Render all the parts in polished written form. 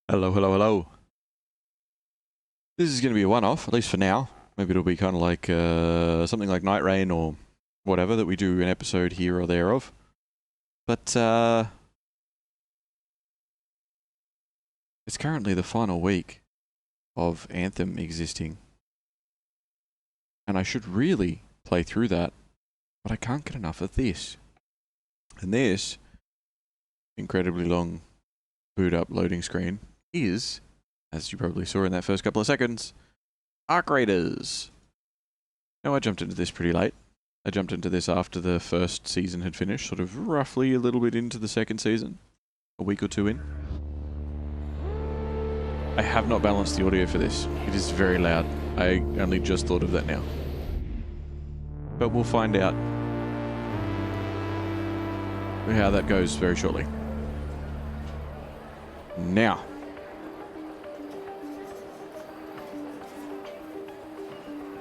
Hello, hello, hello. This is going to be a one-off, at least for now. Maybe it'll be kind of like something like Night Rain or whatever that we do an episode here or there of. But it's currently the final week of Anthem existing. And I should really play through that, but I can't get enough of this. And this incredibly long boot up loading screen is, as you probably saw in that first couple of seconds, Arc Raiders. Now I jumped into this pretty late. I jumped into this after the first season had finished, sort of roughly a little bit into the second season, a week or two in. I have not balanced the audio for this. It is very loud. I only just thought of that now. But we'll find out how that goes very shortly. Now,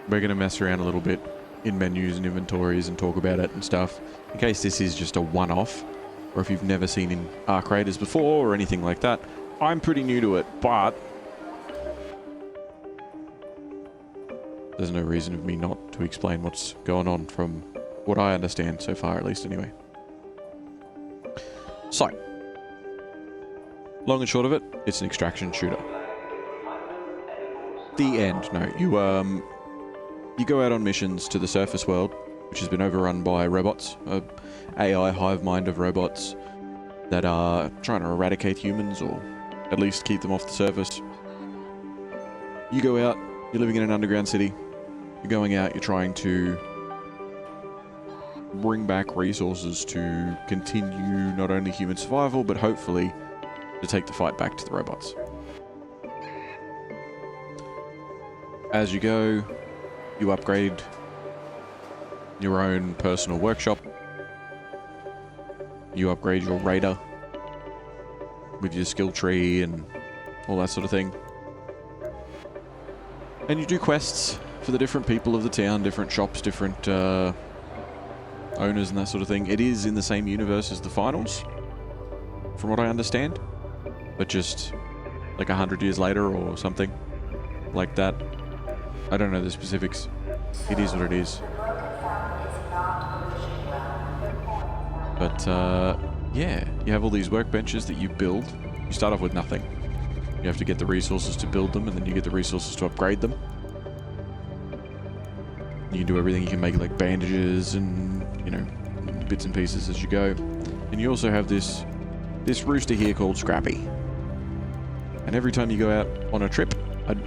we're going to mess around a little bit in menus and inventories and talk about it and stuff, in case this is just a one-off, or if you've never seen in Arc Raiders before or anything like that. I'm pretty new to it, but there's no reason for me not to explain what's going on from what I understand so far, at least anyway. So, long and short of it, it's an extraction shooter. The end. No, you go out on missions to the surface world, which has been overrun by robots, an AI hive mind of robots that are trying to eradicate humans, or at least keep them off the surface. You go out, you're living in an underground city, you're going out, you're trying to bring back resources to continue not only human survival, but hopefully to take the fight back to the robots. As you go, you upgrade your own personal workshop. You upgrade your raider with your skill tree and all that sort of thing. And you do quests for the different people of the town, different shops, different owners and that sort of thing. It is in the same universe as the finals, from what I understand, but just like 100 years later or something like that. I don't know the specifics. It is what it is. But yeah, you have all these workbenches that you build. You start off with nothing. You have to get the resources to build them, and then you get the resources to upgrade them. You can do everything. You can make like bandages and, you know, bits and pieces as you go. And you also have this rooster here called Scrappy. And every time you go out on a trip,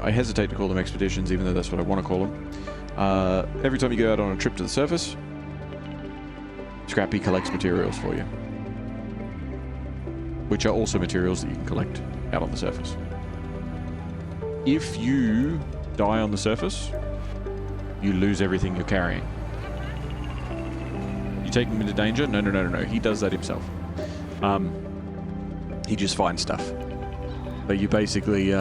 I hesitate to call them expeditions, even though that's what I want to call them. Every time you go out on a trip to the surface, Scrappy collects materials for you, which are also materials that you can collect out on the surface. If you die on the surface, you lose everything you're carrying. You take him into danger? No. He does that himself. He just finds stuff. But you basically,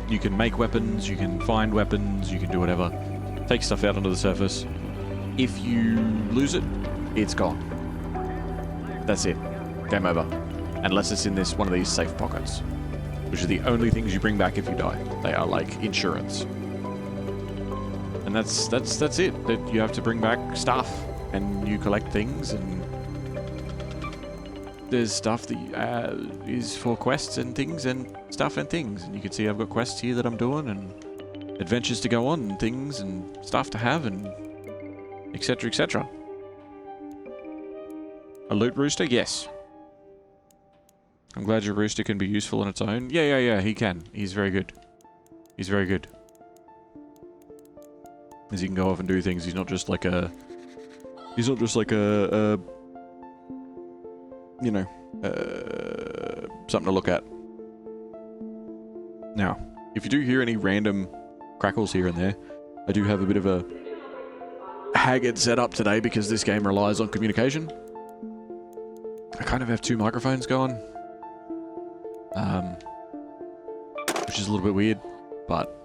you can make weapons, you can find weapons, you can do whatever. Take stuff out onto the surface. If you lose it, it's gone. That's it. Game over. Unless it's in one of these safe pockets, which are the only things you bring back if you die. They are like insurance. And that's it. That you have to bring back stuff, and you collect things, and there's stuff that is for quests and things and stuff and things. And you can see I've got quests here that I'm doing, and adventures to go on, and things and stuff to have, and etc, etc. A loot rooster? Yes. I'm glad your rooster can be useful on its own. Yeah, he can. He's very good. He's very good. As he can go off and do things. He's not just like a... you know, something to look at. Now, if you do hear any random crackles here and there, I do have a bit of a haggard setup today because this game relies on communication. I kind of have two microphones going, which is a little bit weird, but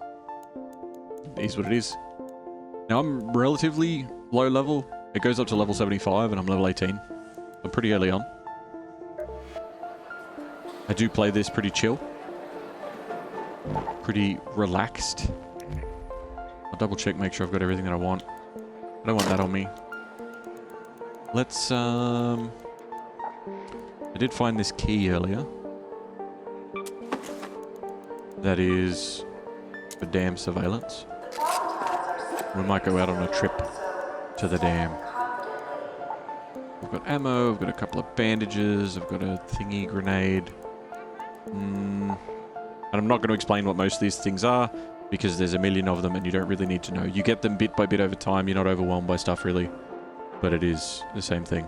it is what it is. Now, I'm relatively low level. It goes up to level 75 and I'm level 18. I'm pretty early on. I do play this pretty chill. Pretty relaxed. I'll double check, make sure I've got everything that I want. I don't want that on me. Let's, I did find this key earlier. That is for dam surveillance. We might go out on a trip to the dam. I've got ammo, I've got a couple of bandages, I've got a thingy grenade. And I'm not going to explain what most of these things are, because there's a million of them and you don't really need to know. You get them bit by bit over time, you're not overwhelmed by stuff really. But it is the same thing.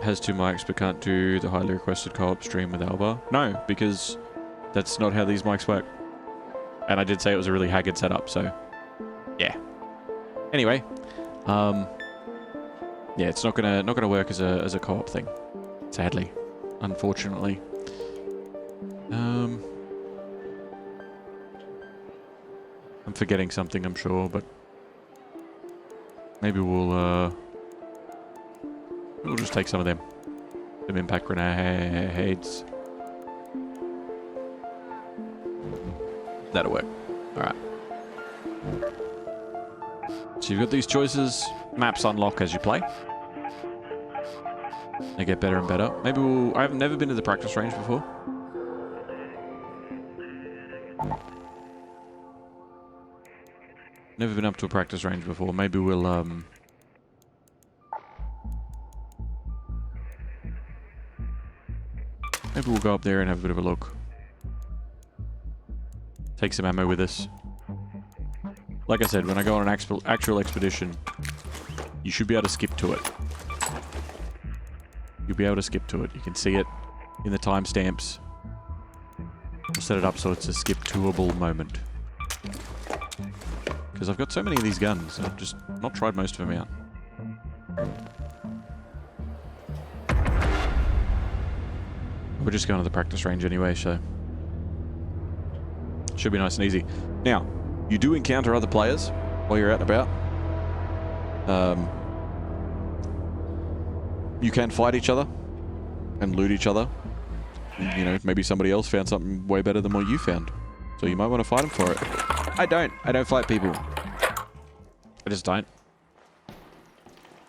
Has 2 mics but can't do the highly requested co-op stream with Alba. No, because that's not how these mics work. And I did say it was a really haggard setup, so yeah. Anyway, yeah, it's not gonna work as a co-op thing, sadly, unfortunately. I'm forgetting something, I'm sure, but maybe we'll just take some of them. Some impact grenades. That'll work. Alright. So you've got these choices. Maps unlock as you play. They get better and better. Maybe we'll... I've never been to the practice range before. Never been up to a practice range before. Maybe we'll, maybe we'll go up there and have a bit of a look. Take some ammo with us. Like I said, when I go on an actual expedition, you should be able to skip to it. You'll be able to skip to it. You can see it in the timestamps. We'll set it up so it's a skip-toable moment. Because I've got so many of these guns, and I've just not tried most of them out. We're just going to the practice range anyway, so... should be nice and easy. Now, you do encounter other players while you're out and about. You can fight each other and loot each other. You know, maybe somebody else found something way better than what you found. So you might want to fight them for it. I don't fight people. I just don't.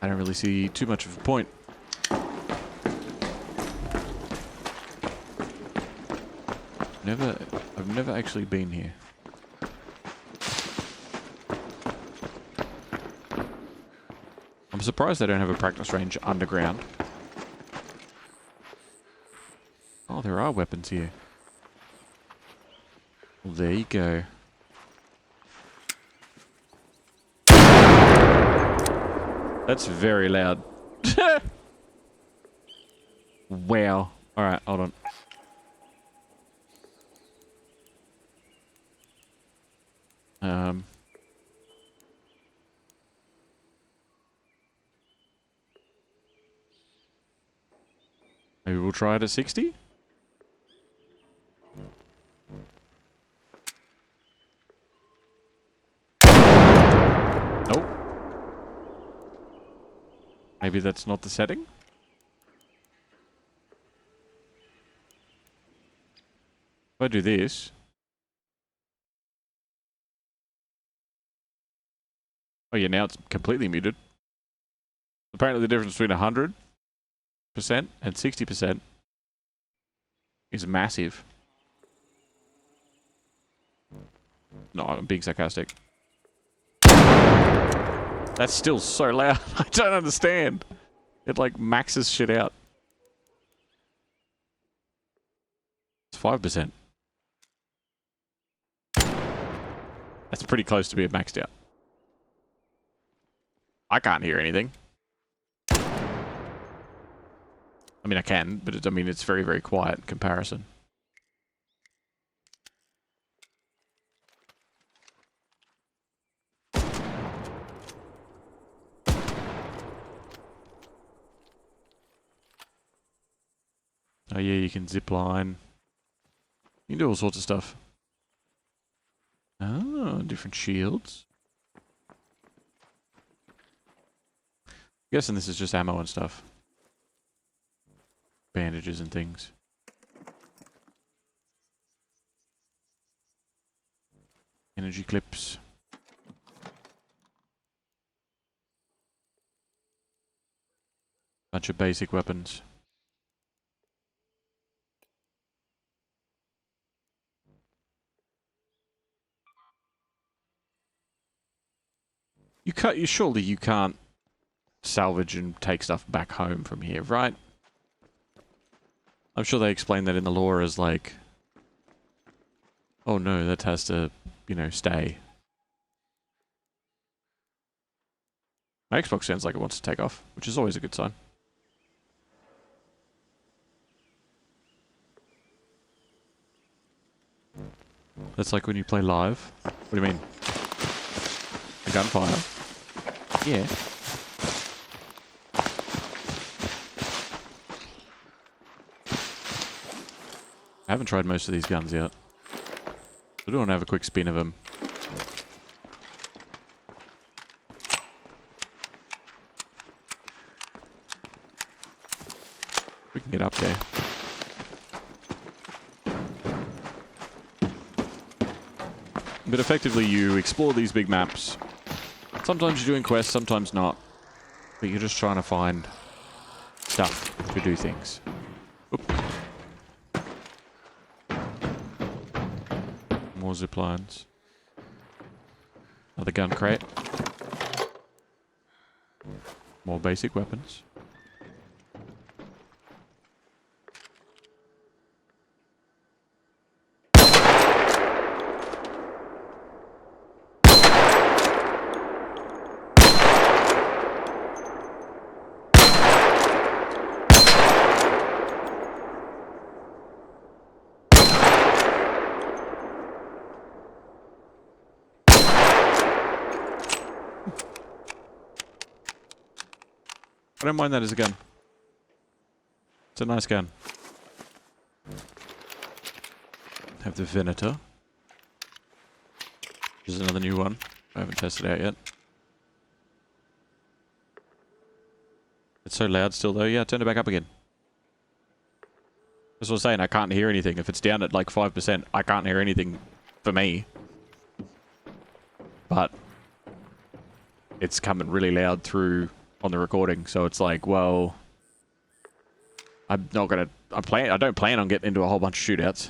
I don't really see too much of a point. I've never actually been here. I'm surprised they don't have a practice range underground. Oh, there are weapons here. Well, there you go. That's very loud. Wow. Alright, hold on. Maybe we'll try it at 60? Nope. Maybe that's not the setting? If I do this... oh yeah, now it's completely muted. Apparently the difference between 100% and 60% is massive. No, I'm being sarcastic. That's still so loud. I don't understand. It like maxes shit out. It's 5%. That's pretty close to being maxed out. I can't hear anything. I mean, I can, but I mean, it's very, very quiet in comparison. Oh yeah, you can zip line. You can do all sorts of stuff. Oh, different shields. I'm guessing this is just ammo and stuff. Bandages and things. Energy clips. Bunch of basic weapons. Surely you can't salvage and take stuff back home from here, right? I'm sure they explain that in the lore as like, oh no, that has to, you know, stay. My Xbox sounds like it wants to take off, which is always a good sign. That's like when you play live. What do you mean? The gunfire? Yeah. I haven't tried most of these guns yet. I do want to have a quick spin of them. We can get up there. But effectively you explore these big maps. Sometimes you're doing quests, sometimes not. But you're just trying to find stuff to do things. Oop. More zip lines. Another gun crate. More basic weapons. I don't mind that as a gun. It's a nice gun. Have the Venator. This is another new one. I haven't tested it out yet. It's so loud still though. Yeah, turn it back up again. That's what I was saying. I can't hear anything. If it's down at like 5%, I can't hear anything for me. But it's coming really loud through on the recording, so it's like, well, I'm not gonna. I don't plan on getting into a whole bunch of shootouts.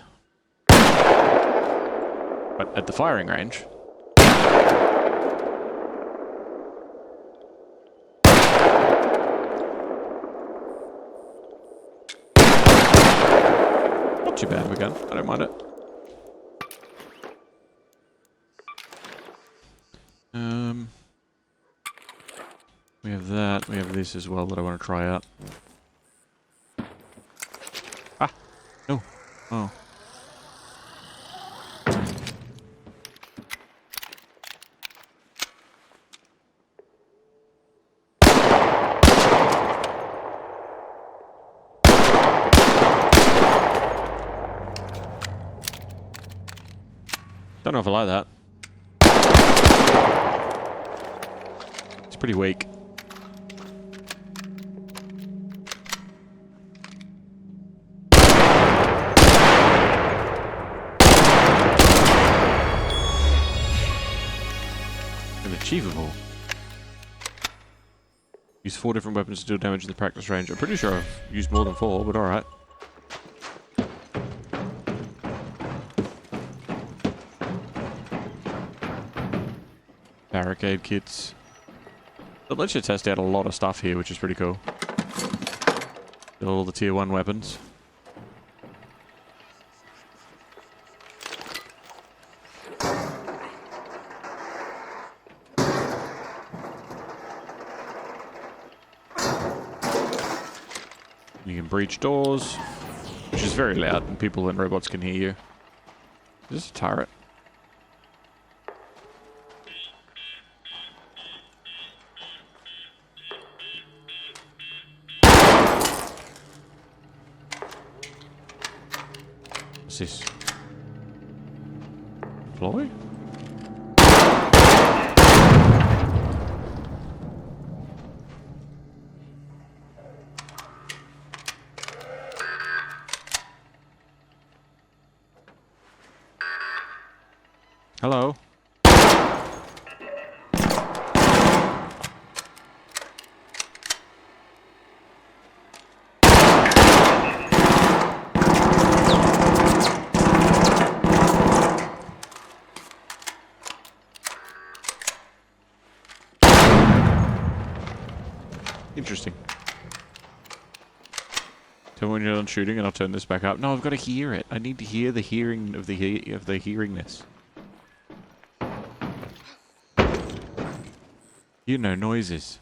But at the firing range, not too bad of a gun. I don't mind it. We have that. We have this as well that I want to try out. Ah! No. Oh. Don't know if I like that. It's pretty weak. Achievable. Use 4 different weapons to deal damage in the practice range. I'm pretty sure I've used more than 4, but alright. Barricade kits. It lets you test out a lot of stuff here, which is pretty cool. All the tier 1 weapons. You can breach doors, which is very loud, and people and robots can hear you. Is this a turret? What's this? Deploy? Hello? when you're done shooting, and I'll turn this back up. No, I've got to hear it. I need to hear the hearing of the hearingness. You know, noises.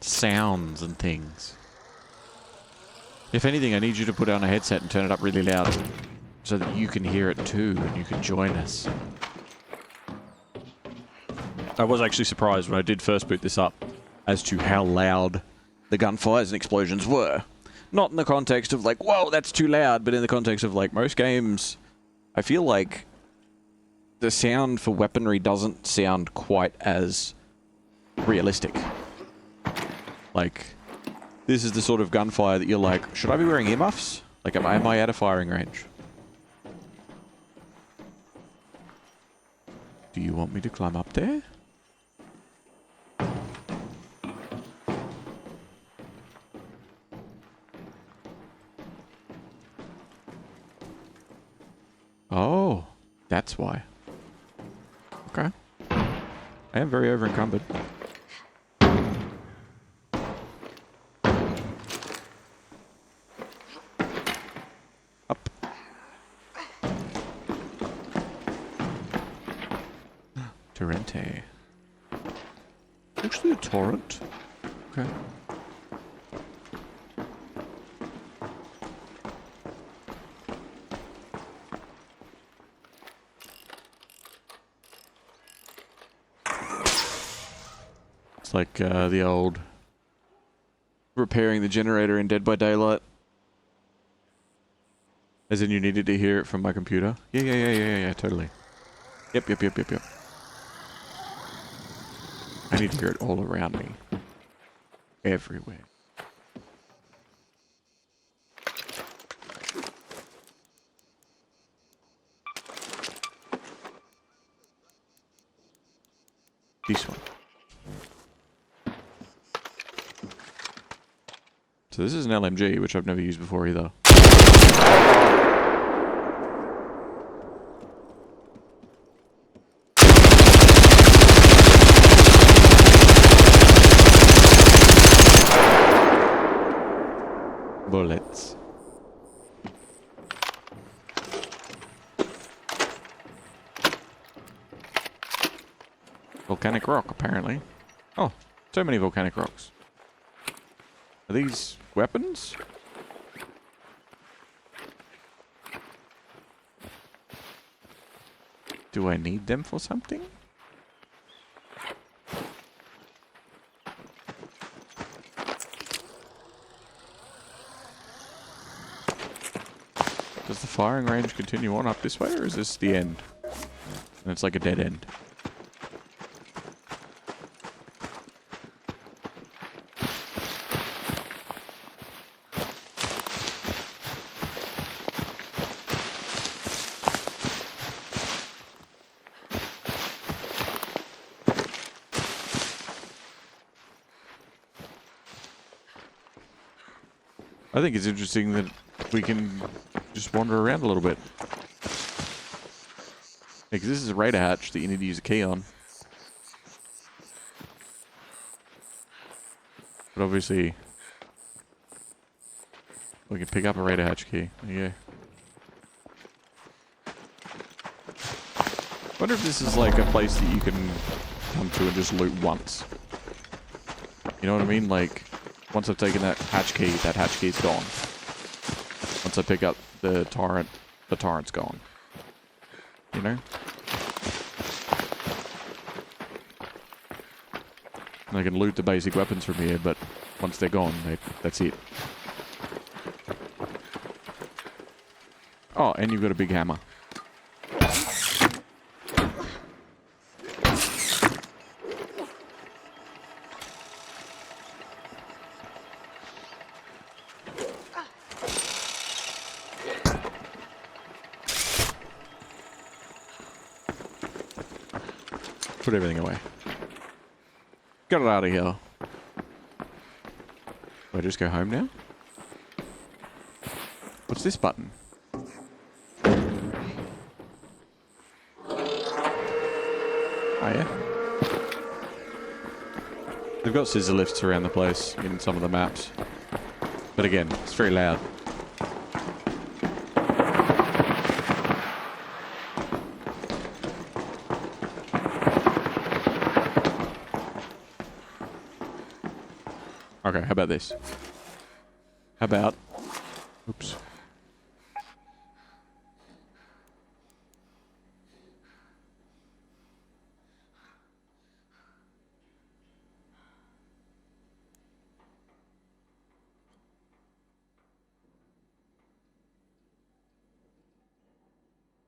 Sounds and things. If anything, I need you to put on a headset and turn it up really loud so that you can hear it too and you can join us. I was actually surprised when I did first boot this up as to how loud the gunfires and explosions were. Not in the context of like, whoa, that's too loud, but in the context of like most games, I feel like the sound for weaponry doesn't sound quite as realistic. Like, this is the sort of gunfire that you're like, should I be wearing earmuffs? Like, am I at a firing range? Do you want me to climb up there? Oh, that's why. Okay. I am very over-encumbered. Up. Torrente. Actually a torrent. Okay. It's like the old repairing the generator in Dead by Daylight. As in you needed to hear it from my computer. Yeah, totally. Yep. I need to hear it all around me. Everywhere. This one. So this is an LMG, which I've never used before either. Bullets. Volcanic rock, apparently. Oh, so many volcanic rocks. Are these weapons? Do I need them for something? Does the firing range continue on up this way, or is this the end? And it's like a dead end. I think it's interesting that we can just wander around a little bit. Because this is a radar hatch that you need to use a key on. But obviously, we can pick up a radar hatch key. There you go. Wonder if this is like a place that you can come to and just loot once. You know what I mean? Like, once I've taken that hatch key's gone. Once I pick up the torrent's gone. You know? And I can loot the basic weapons from here, but once they're gone, that's it. Oh, and you've got a big hammer. Put everything away. Get it out of here. Do I just go home now? What's this button? Oh yeah. They've got scissor lifts around the place in some of the maps. But again, it's very loud. Okay, how about this? How about... Oops.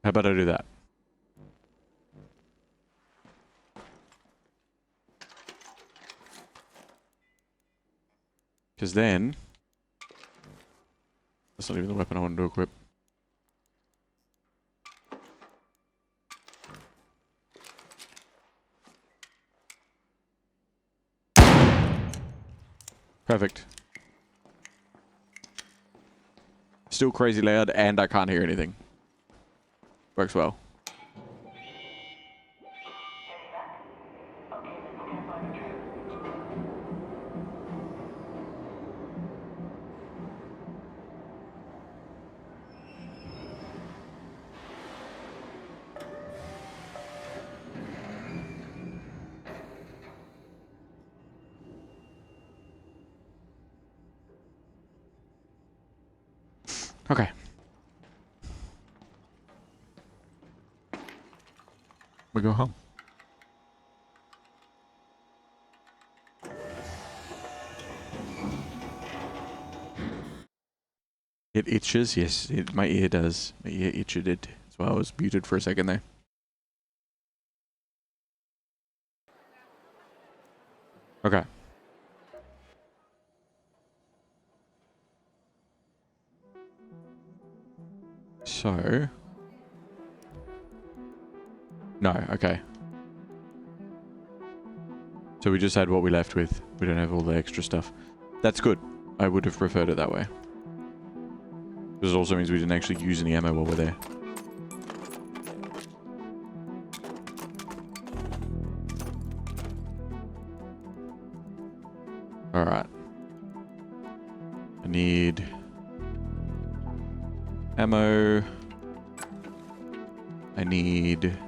How about I do that? Because then... That's not even the weapon I wanted to equip. Perfect. Still crazy loud and I can't hear anything. Works well. Okay. We go home. It itches, yes. My ear does. My ear itched it. That's why I was muted for a second there. Okay. So... No, okay. So we just had what we left with. We don't have all the extra stuff. That's good. I would have preferred it that way. Because it also means we didn't actually use any ammo while we're there. Alright. I need... ammo. I need...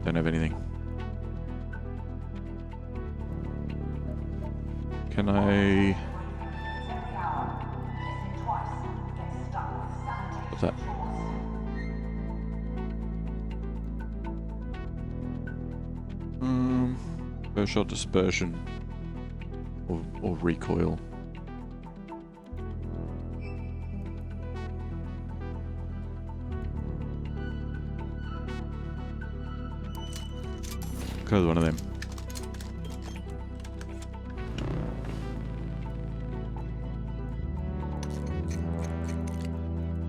Don't have anything. Can I... What's that? Burst shot dispersion. Or recoil. Because one of them.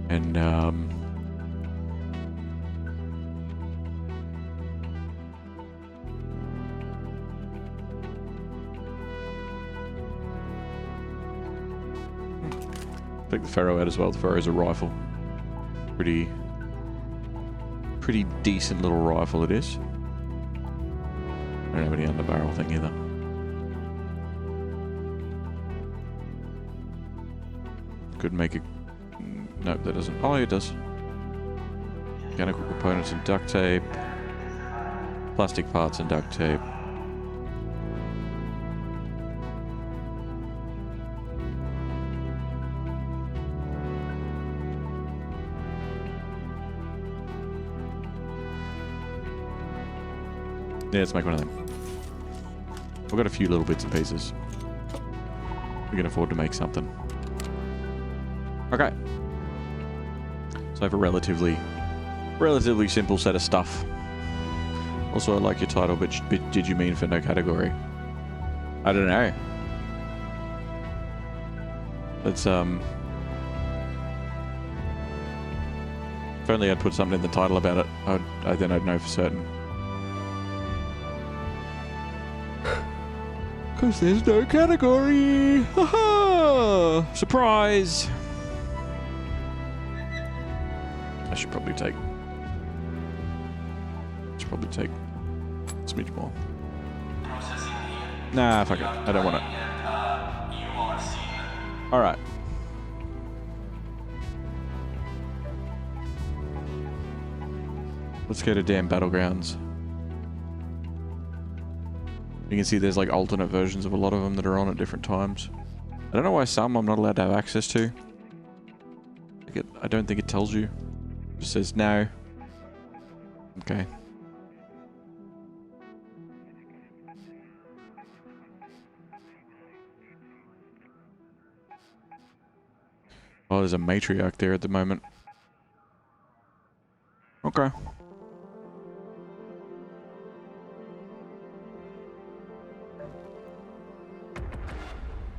And take the Pharaoh out as well. The Pharaoh's a rifle. Pretty decent little rifle it is. I don't have any underbarrel thing either. Could make a... Nope, that doesn't. Oh, it does. Mechanical components and duct tape. Plastic parts and duct tape. Yeah, let's make one of them. We've got a few little bits and pieces. We can afford to make something. Okay. So I have a relatively simple set of stuff. Also, I like your title, but did you mean for no category? I don't know. Let's, if only I'd put something in the title about it, then I'd know for certain. Because there's no category! Haha! Surprise! I should probably take Should probably take a smidge more. Nah, fuck it. I don't want it. Alright. Let's go to damn Battlegrounds. You can see there's like alternate versions of a lot of them that are on at different times. I don't know why some I'm not allowed to have access to. I don't think it tells you. It just says no. Okay. Oh, there's a Matriarch there at the moment. Okay.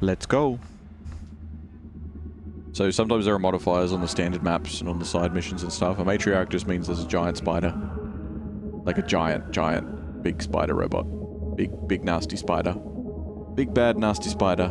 Let's go. So sometimes there are modifiers on the standard maps and on the side missions and stuff. A Matriarch just means there's a giant spider. Like a giant, big spider robot. Big nasty spider. Big bad nasty spider.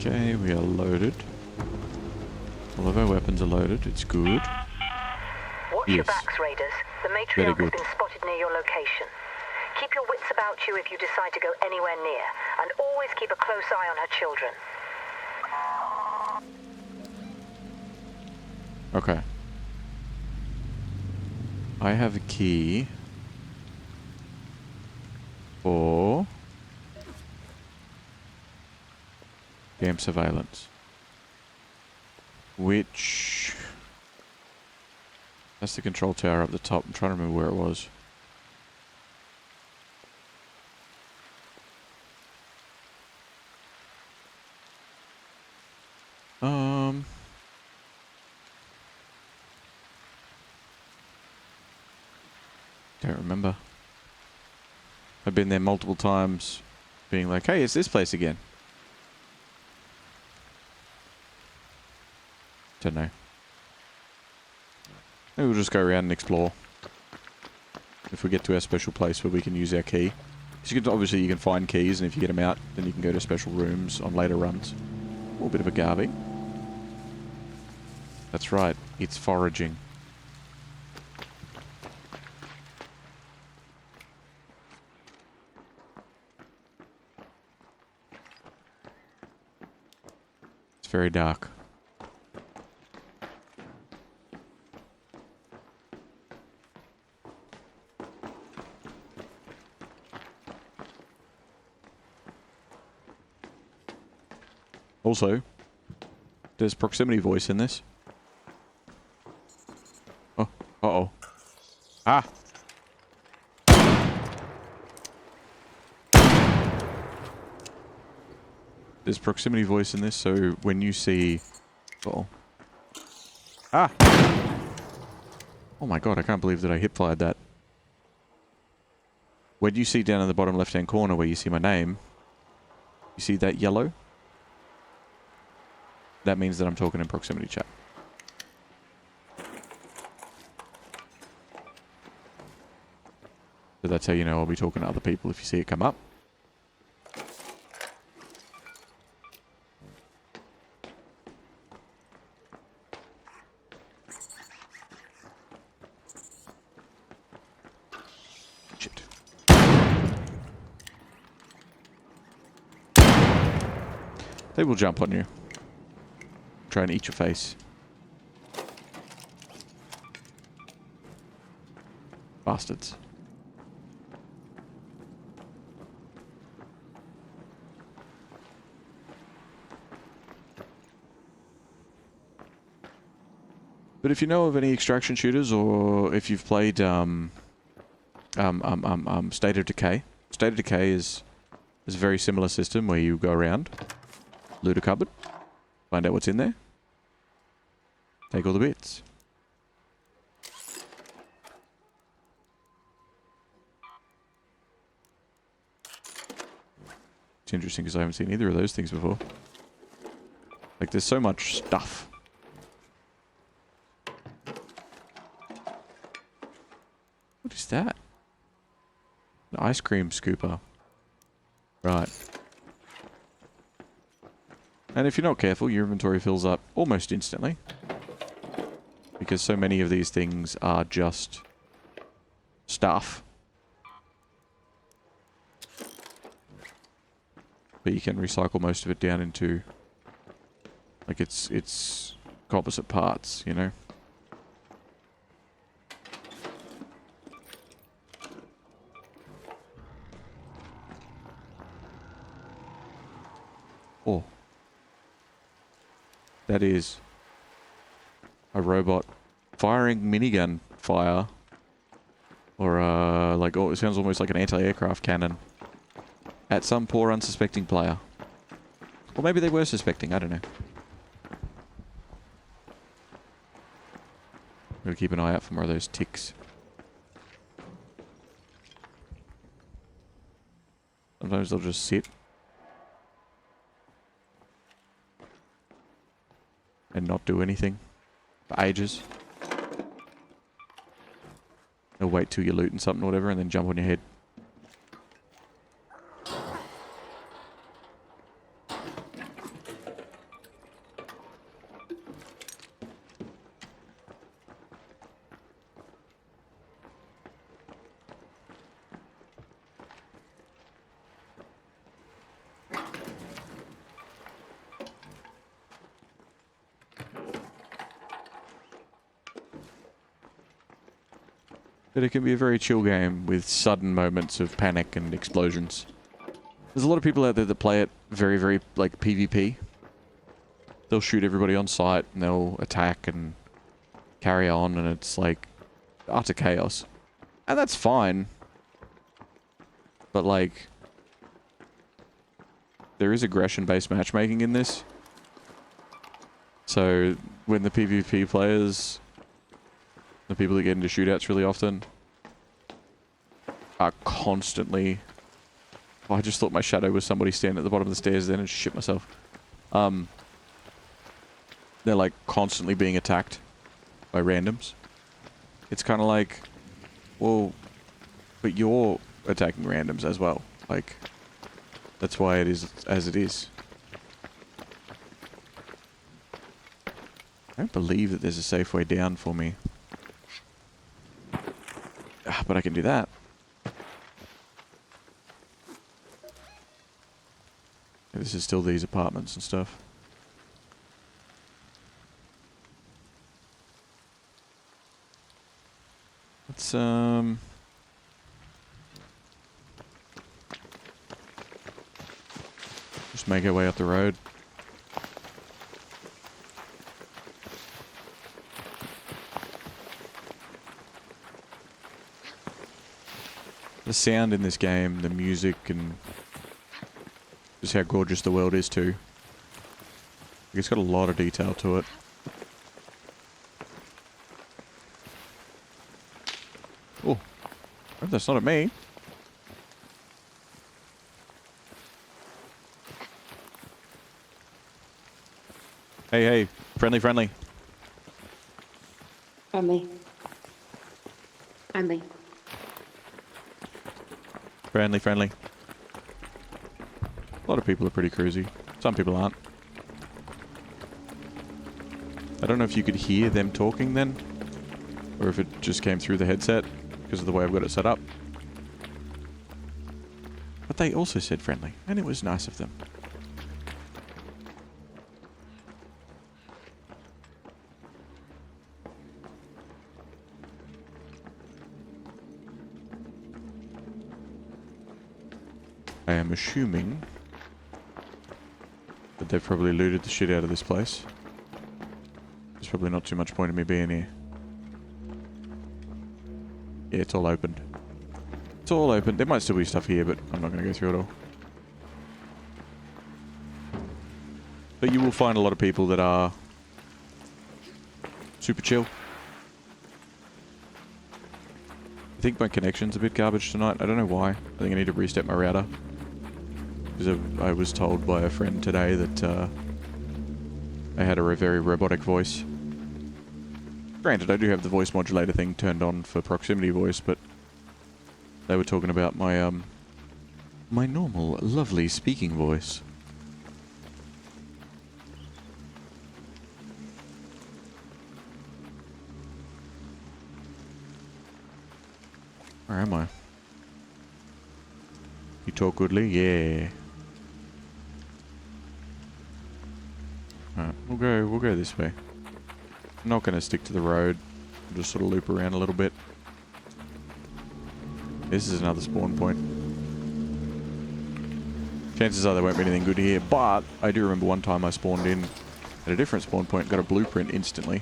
Okay, we are loaded. All of our weapons are loaded. It's good. Watch your backs, Raiders. The Matriarch has been spotted near your location. Keep your wits about you if you decide to go anywhere near, and always keep a close eye on her children. Okay. I have a key for game surveillance, which that's the control tower up the top. I'm trying to remember where it was. Don't remember. I've been there multiple times, being like, "Hey, it's this place again." Don't know. Maybe we'll just go around and explore. If we get to our special place where we can use our key. Because obviously you can find keys, and if you get them out, then you can go to special rooms on later runs. A little bit of a Garvey. That's right, it's foraging. It's very dark. Also, there's proximity voice in this. Oh, uh-oh. Ah! There's proximity voice in this, so when you see... Uh-oh. Ah! Oh my god, I can't believe that I hip-fired that. When you see down in the bottom left-hand corner where you see my name, you see that yellow? That means that I'm talking in proximity chat. So that's how you know I'll be talking to other people if you see it come up. Shit. They will jump on you. Try and eat your face. Bastards. But if you know of any extraction shooters, or if you've played State of Decay. State of Decay is a very similar system where you go around, loot a cupboard, find out what's in there, take all the bits. most interesting because I haven't seen either of those things before. Like, there's so much stuff. What is that? An ice cream scooper. Right. And if you're not careful, your inventory fills up almost instantly. Because so many of these things are just stuff. But you can recycle most of it down into, like, it's composite parts, you know? Oh. That is a robot firing minigun fire. Or, like, oh, it sounds almost like an anti-aircraft cannon. At some poor unsuspecting player. Or maybe they were suspecting, I don't know. Gotta keep an eye out for more of those ticks. Sometimes they'll just sit. And not do anything. For ages. They'll wait till you're looting something or whatever and then jump on your head. But it can be a very chill game with sudden moments of panic and explosions. There's a lot of people out there that play it very, very, like, PvP. They'll shoot everybody on sight and they'll attack and carry on, and it's like utter chaos. And that's fine. But, like, there is aggression-based matchmaking in this. So when the PvP players, the people that get into shootouts really often, are constantly... Oh, I just thought my shadow was somebody standing at the bottom of the stairs then and shit myself. They're like constantly being attacked by randoms. It's kind of like, well, but you're attacking randoms as well. Like, that's why it is as it is. I don't believe that there's a safe way down for me. But I can do that. This is still these apartments and stuff. Let's, just make our way up the road. The sound in this game, the music, and just how gorgeous the world is too. It's got a lot of detail to it. Oh, that's not at me. Hey, hey, friendly, friendly. Friendly. Friendly. Friendly, friendly. A lot of people are pretty cruisy. Some people aren't. I don't know if you could hear them talking then, or if it just came through the headset because of the way I've got it set up. But they also said friendly, and it was nice of them. I am assuming that they've probably looted the shit out of this place. There's probably not too much point in me being here. Yeah, it's all opened. It's all open. There might still be stuff here, but I'm not going to go through it all. But you will find a lot of people that are super chill. I think my connection's a bit garbage tonight. I don't know why. I think I need to reset my router. Because I was told by a friend today that I had a very robotic voice. Granted, I do have the voice modulator thing turned on for proximity voice, but they were talking about my my normal, lovely speaking voice. Where am I? You talk goodly? Yeah. Alright, we'll go this way. I'm not gonna stick to the road. I'll just sort of loop around a little bit. This is another spawn point. Chances are there won't be anything good here, but I do remember one time I spawned in at a different spawn point, got a blueprint instantly.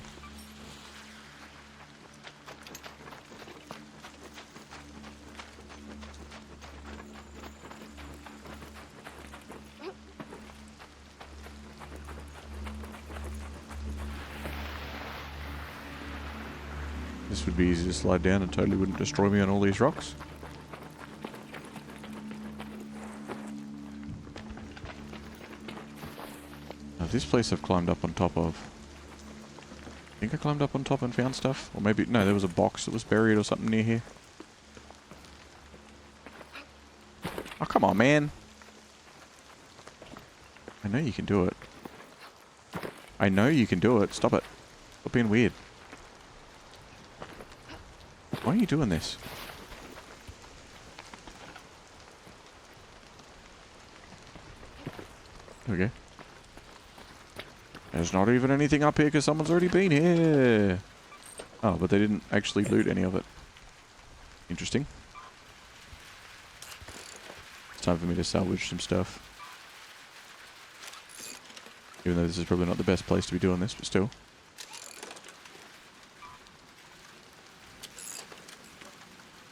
This would be easy to slide down and totally wouldn't destroy me on all these rocks. Now this place I've climbed up on top of. I think I climbed up on top and found stuff. Or maybe, no, there was a box that was buried or something near here. Oh, come on, man. I know you can do it. I know you can do it. Stop it. Stop being weird. Why are you doing this? Okay. There's not even anything up here because someone's already been here. Oh, but they didn't actually loot any of it. Interesting. It's time for me to salvage some stuff. Even though this is probably not the best place to be doing this, but still.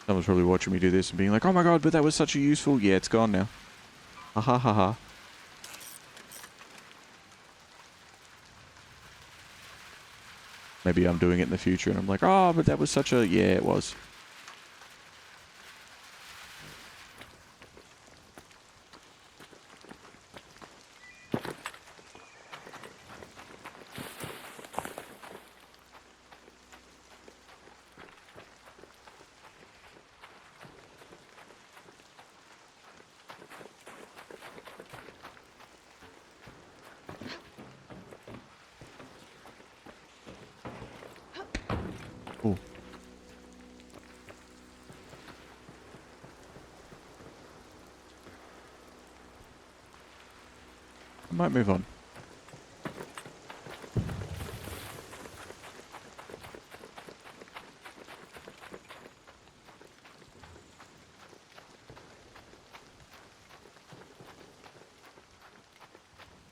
Someone's probably watching me do this and being like, oh my god, but that was such a useful... Yeah, it's gone now. Ha ha ha ha. Maybe I'm doing it in the future and I'm like, oh, but that was such a... Yeah, it was. Oh. I might move on.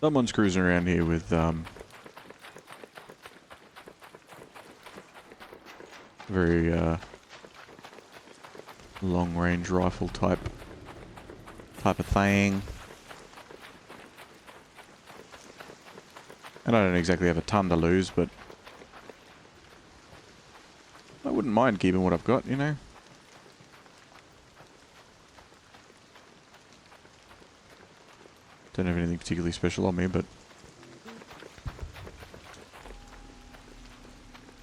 Someone's cruising around here with very long-range rifle type of thing. And I don't exactly have a ton to lose, but I wouldn't mind keeping what I've got, you know? Don't have anything particularly special on me, but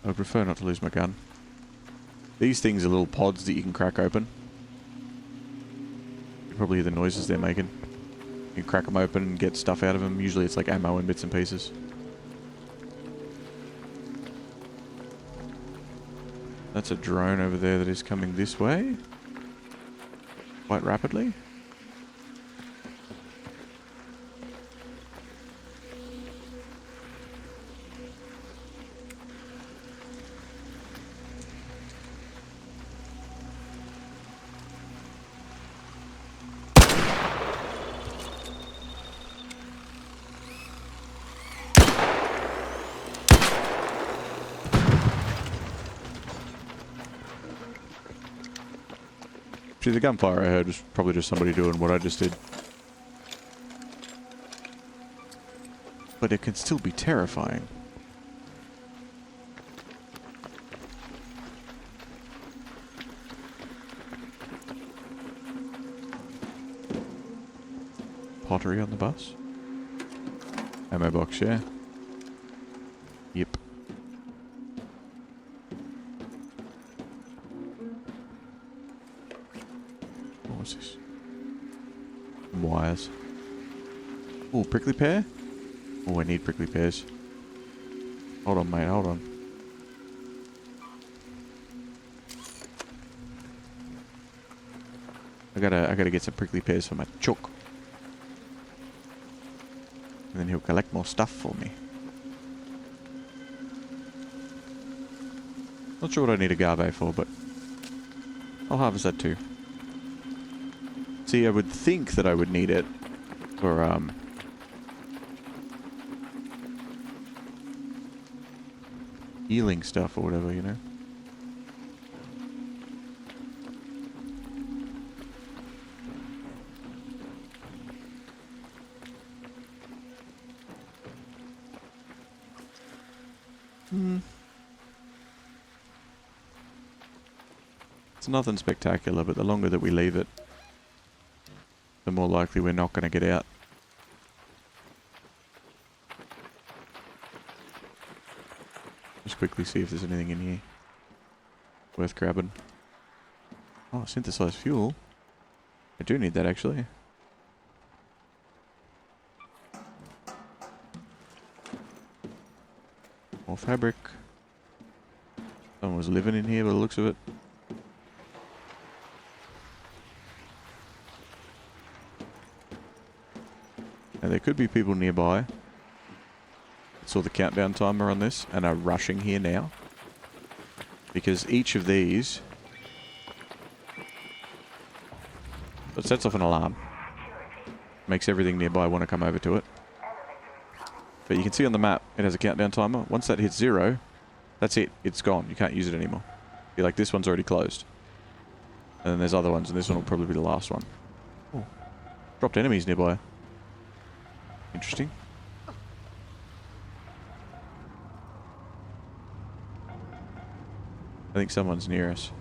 I would prefer not to lose my gun. These things are little pods that you can crack open. You probably hear the noises they're making. You can crack them open and get stuff out of them. Usually it's like ammo and bits and pieces. That's a drone over there that is coming this way. Quite rapidly. See, the gunfire I heard was probably just somebody doing what I just did. But it can still be terrifying. pottery on the bus. Ammo box, yeah. Yep. What was this? Wires. Oh, prickly pear? Oh, I need prickly pears. Hold on, mate, hold on. I gotta get some prickly pears for my chook. And then he'll collect more stuff for me. Not sure what I need a garbe for, but I'll harvest that too. See, I would think that I would need it for, healing stuff or whatever, you know? It's nothing spectacular, but the longer that we leave it, the more likely we're not going to get out. Just quickly see if there's anything in here worth grabbing. Oh, synthesized fuel. I do need that, actually. More fabric. Someone was living in here by the looks of it. Now there could be people nearby. Saw the countdown timer on this and are rushing here now. Because each of these... it sets off an alarm. Makes everything nearby want to come over to it. But you can see on the map, it has a countdown timer. Once that hits 0, that's it. It's gone. You can't use it anymore. Be like, this one's already closed. And then there's other ones, and this one will probably be the last one. Oh. Dropped enemies nearby. Interesting. I think someone's near us.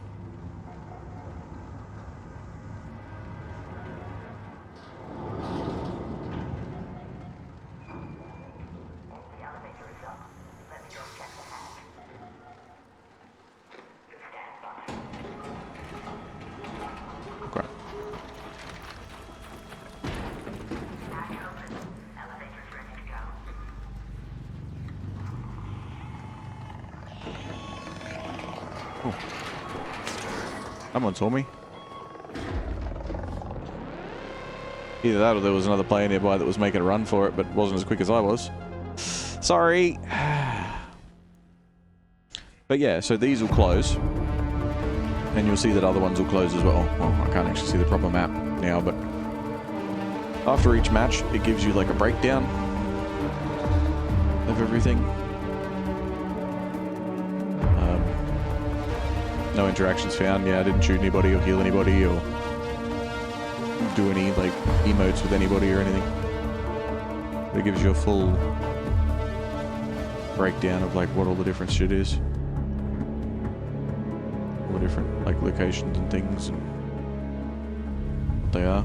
Okay. Oh. Someone saw me. Either that or there was another player nearby that was making a run for it, but wasn't as quick as I was. Sorry. But yeah, so these will close. And you'll see that other ones will close as well. Well, I can't actually see the proper map now, but after each match, it gives you like a breakdown of everything. No interactions found. Yeah, I didn't shoot anybody or heal anybody or do any like emotes with anybody or anything. But it gives you a full breakdown of like what all the different shit is. All the different like locations and things and what they are.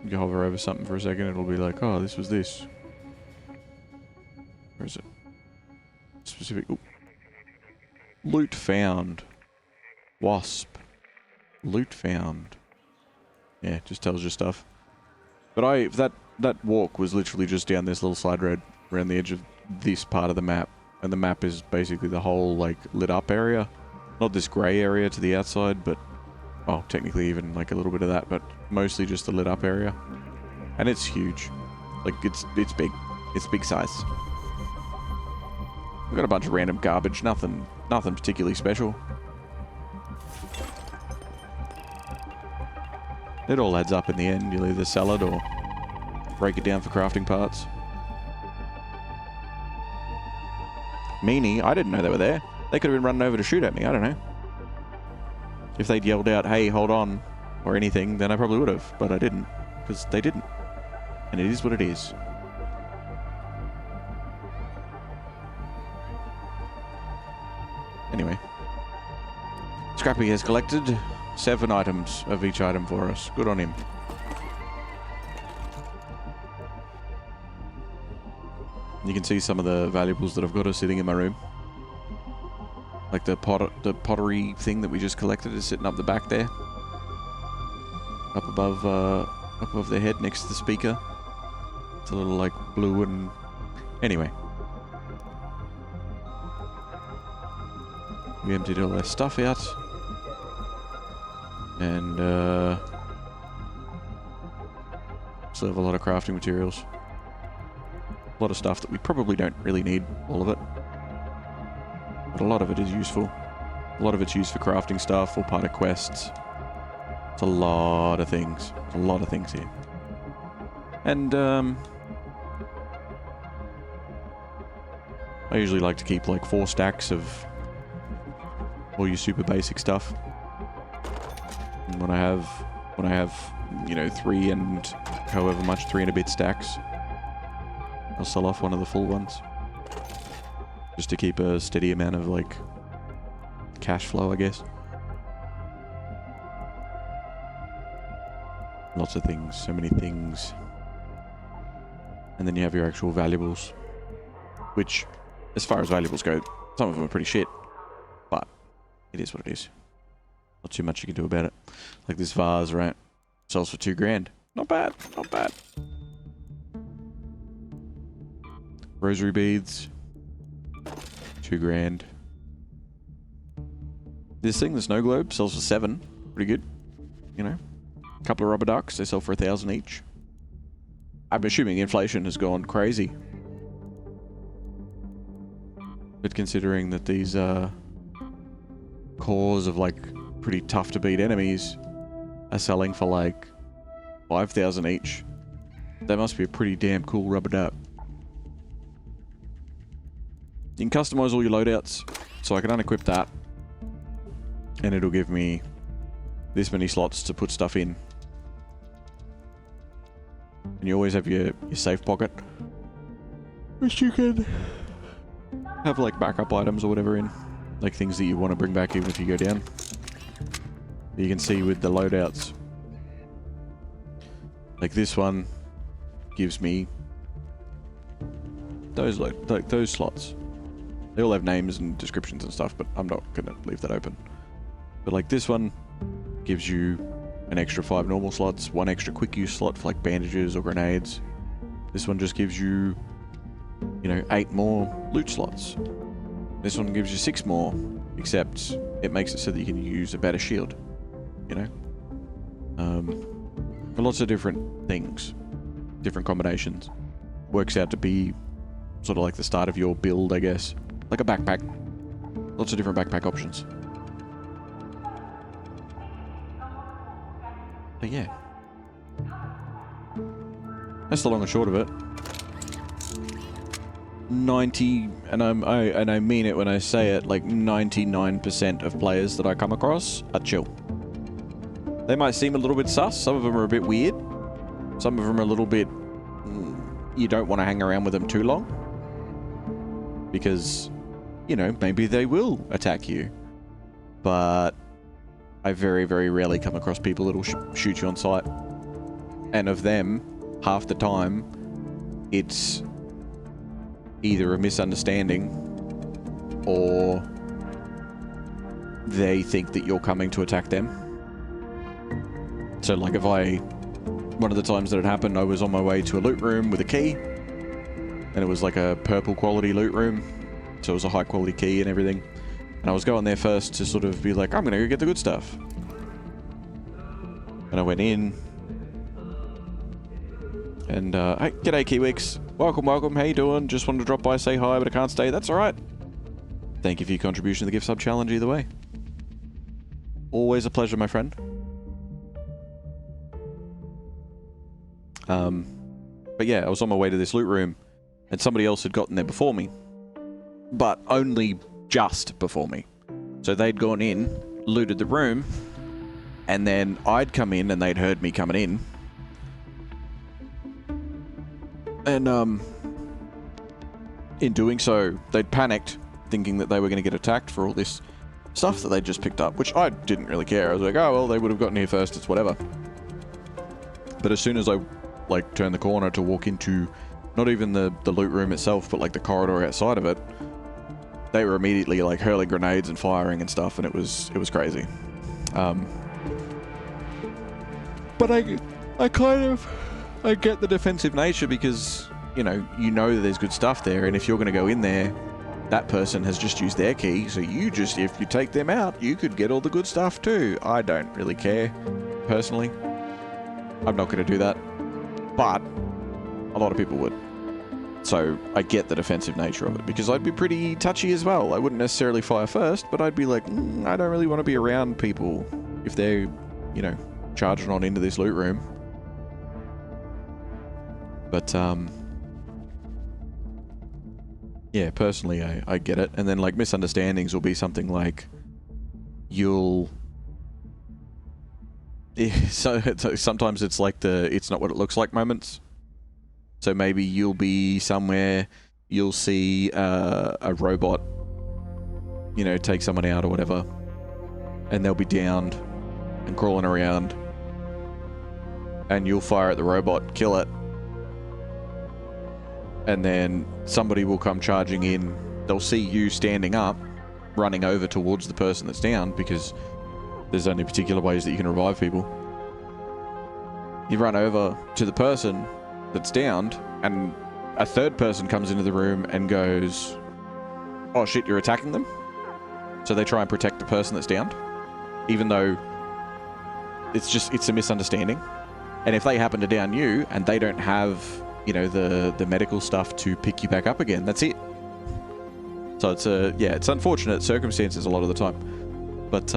You hover over something for a second, it'll be like, oh, this was this. Where is it? Specific. Ooh. Loot found. Wasp. Loot found. Yeah, just tells you stuff. But that walk was literally just down this little side road around the edge of this part of the map. And the map is basically the whole, like, lit up area. Not this grey area to the outside, but... well, technically even, like, a little bit of that, but mostly just the lit up area. And it's huge. Like, it's big. It's big size. We've got a bunch of random garbage, nothing particularly special. It all adds up in the end. You'll either sell it or break it down for crafting parts. Meanie, I didn't know they were there. They could have been running over to shoot at me, I don't know. If they'd yelled out, hey, hold on, or anything, then I probably would have, but I didn't, because they didn't. And it is what it is. Anyway. Scrappy has collected 7 items of each item for us. Good on him. You can see some of the valuables that I've got are sitting in my room. Like the pottery thing that we just collected is sitting up the back there. Up above their head next to the speaker. It's a little like blue and... Anyway. We emptied all their stuff out. And still have a lot of crafting materials. A lot of stuff that we probably don't really need, all of it. But a lot of it is useful. A lot of it's used for crafting stuff or part of quests. It's a lot of things. There's a lot of things here. And I usually like to keep like 4 stacks of all your super basic stuff. And when I have, you know, 3 and however much, 3 and a bit stacks, I'll sell off one of the full ones. Just to keep a steady amount of, like, cash flow, I guess. Lots of things, so many things. And then you have your actual valuables. Which, as far as valuables go, some of them are pretty shit. But, it is what it is. Not too much you can do about it. Like this vase, right? Sells for $2,000. Not bad, not bad. Rosary beads. $2,000. This thing, the snow globe, sells for $7,000. Pretty good. You know. A couple of rubber ducks, they sell for $1,000 each. I'm assuming inflation has gone crazy. But considering that these cores of like pretty tough to beat enemies are selling for like $5,000 each, that must be a pretty damn cool rubber duck. You can customize all your loadouts, so I can unequip that, and it'll give me this many slots to put stuff in. And you always have your safe pocket, which you can have like backup items or whatever in, like things that you want to bring back even if you go down. You can see with the loadouts, like this one gives me those like those slots. They all have names and descriptions and stuff, but I'm not going to leave that open. But like this one gives you an extra 5 normal slots, 1 extra quick use slot for like bandages or grenades. This one just gives you, you know, 8 more loot slots. This one gives you 6 more, except it makes it so that you can use a better shield, you know? Lots of different things, different combinations. Works out to be sort of like the start of your build, I guess. Like a backpack. Lots of different backpack options. But yeah. That's the long and short of it. 90, and I mean it when I say it, like 99% of players that I come across are chill. They might seem a little bit sus, some of them are a bit weird. Some of them are a little bit... you don't want to hang around with them too long. Because, you know, maybe they will attack you. But I very, very rarely come across people that will shoot you on sight. And of them, half the time, it's either a misunderstanding or they think that you're coming to attack them. So, like, one of the times that it happened, I was on my way to a loot room with a key. And it was like a purple quality loot room. So it was a high quality key and everything. And I was going there first to sort of be like, I'm going to go get the good stuff. And I went in. And, hey, g'day Kiwix. Welcome, welcome. How you doing? Just wanted to drop by, say hi, but I can't stay. That's alright. Thank you for your contribution to the gift sub challenge either way. Always a pleasure, my friend. But yeah, I was on my way to this loot room. And somebody else had gotten there before me. But only just before me. So they'd gone in, looted the room, and then I'd come in and they'd heard me coming in. And, in doing so, they'd panicked, thinking that they were going to get attacked for all this stuff that they just picked up, which I didn't really care. I was like, oh, well, they would have gotten here first, it's whatever. But as soon as I, like, turned the corner to walk into not even the loot room itself, but, like, the corridor outside of it, they were immediately, like, hurling grenades and firing and stuff, and it was crazy. But I get the defensive nature because, you know that there's good stuff there, and if you're going to go in there, that person has just used their key, so if you take them out, you could get all the good stuff too. I don't really care, personally. I'm not going to do that. But a lot of people would. So I get the defensive nature of it, because I'd be pretty touchy as well. I wouldn't necessarily fire first, but I'd be like, I don't really want to be around people if they're, charging on into this loot room. But, yeah, personally, I get it. And then, like, misunderstandings will be something like, so sometimes it's like it's not what it looks like moments. So maybe you'll be somewhere, you'll see a robot, take someone out or whatever, and they'll be downed and crawling around, and you'll fire at the robot, kill it, and then somebody will come charging in. They'll see you standing up, running over towards the person that's down, because there's only particular ways that you can revive people. You run over to the person that's downed, and a third person comes into the room and goes, oh shit, you're attacking them? So they try and protect the person that's downed, even though it's a misunderstanding. And if they happen to down you and they don't have, the medical stuff to pick you back up again, that's it. So it's unfortunate circumstances a lot of the time. But,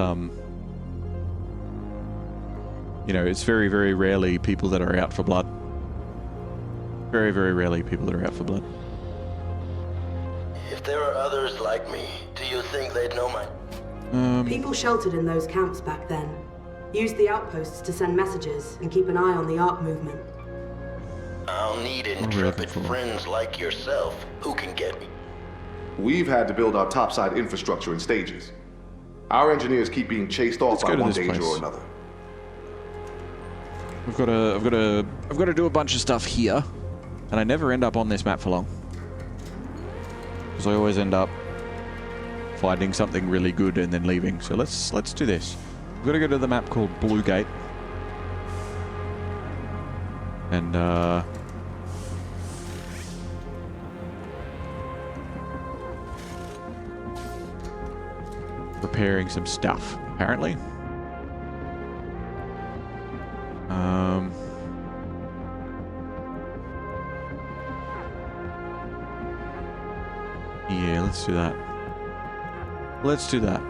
it's very, very rarely people that are out for blood. Very, very rarely people that are out for blood. If there are others like me, do you think they'd know my... People sheltered in those camps back then used the outposts to send messages and keep an eye on the ARC movement. I'll need intrepid friends like yourself who can get me. We've had to build our topside infrastructure in stages. Our engineers keep being chased off by one danger or another. I've got to do a bunch of stuff here, and I never end up on this map for long, because I always end up finding something really good and then leaving. So let's do this. We've got to go to the map called Blue Gate, and repairing some stuff, apparently. Yeah, let's do that. Let's do that.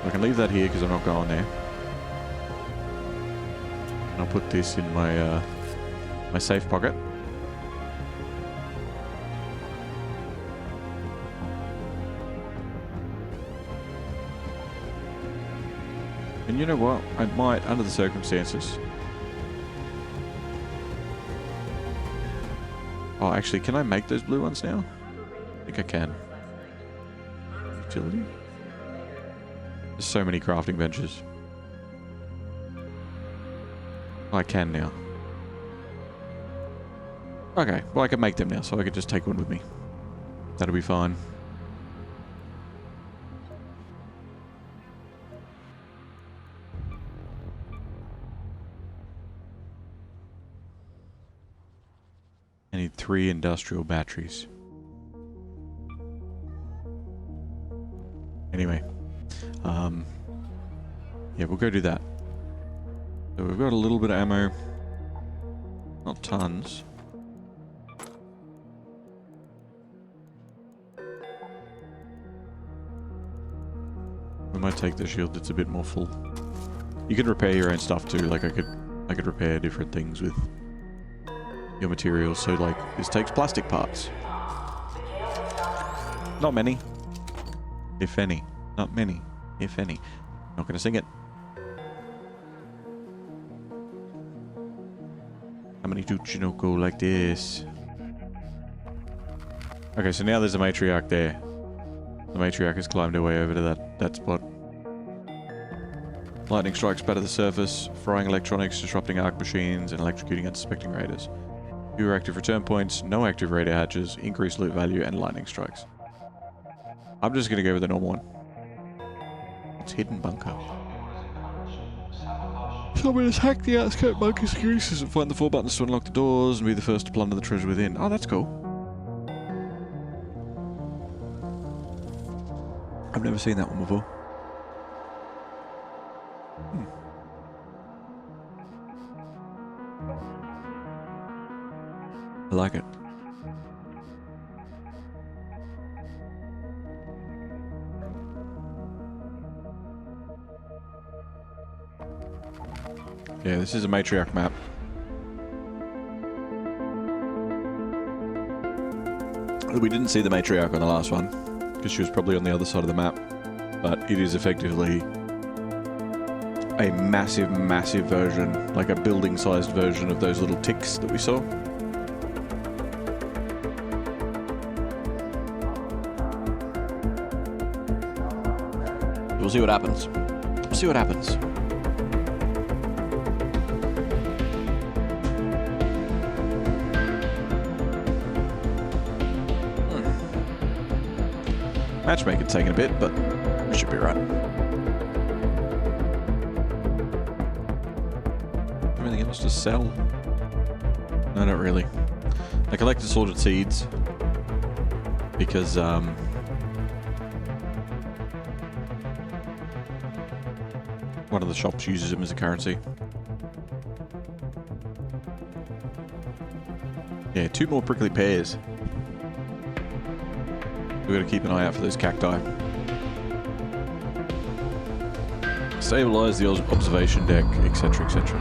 I can leave that here because I'm not going there. And I'll put this in my my safe pocket. And you know what? I might, under the circumstances. Oh, actually, can I make those blue ones now? I think I can. Utility? There's so many crafting benches. I can now. Okay, well I can make them now, so I can just take one with me. That'll be fine. I need 3 industrial batteries. Anyway. Yeah, we'll go do that. So we've got a little bit of ammo. Not tons. We might take the shield that's a bit more full. You can repair your own stuff too. Like I could repair different things with your materials. So like this takes plastic parts. Not many. If any. Not many. If any. Not gonna sing it. How many do go like this? Okay, so now there's a Matriarch there. The Matriarch has climbed her way over to that spot. Lightning strikes batter the surface, frying electronics, disrupting arc machines, and electrocuting unsuspecting raiders. Fewer active return points, no active raider hatches, increased loot value, and lightning strikes. I'm just going to go with the normal one. It's hidden bunker. Someone has hacked the outskirt bunker security system. Find the 4 buttons to unlock the doors and be the first to plunder the treasure within. Oh, that's cool. I've never seen that one before. I like it. Yeah, this is a Matriarch map. We didn't see the Matriarch on the last one, because she was probably on the other side of the map. But it is effectively a massive, massive version, like a building-sized version of those little ticks that we saw. We'll see what happens. We'll see what happens. Matchmaking's taking a bit, but we should be right. Anything else to sell? No, not really. I collect assorted seeds because one of the shops uses them as a currency. Yeah, 2 more prickly pears. We've got to keep an eye out for those cacti. Stabilize the observation deck, etc., etc.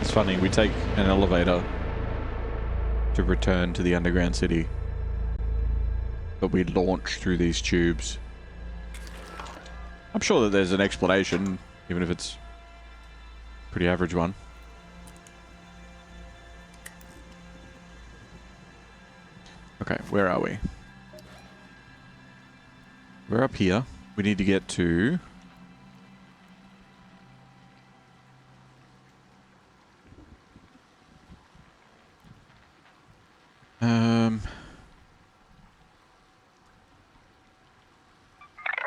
It's funny, we take an elevator to return to the underground city, but we launch through these tubes. I'm sure that there's an explanation, even if it's a pretty average one. Okay, where are we? We're up here. We need to get to...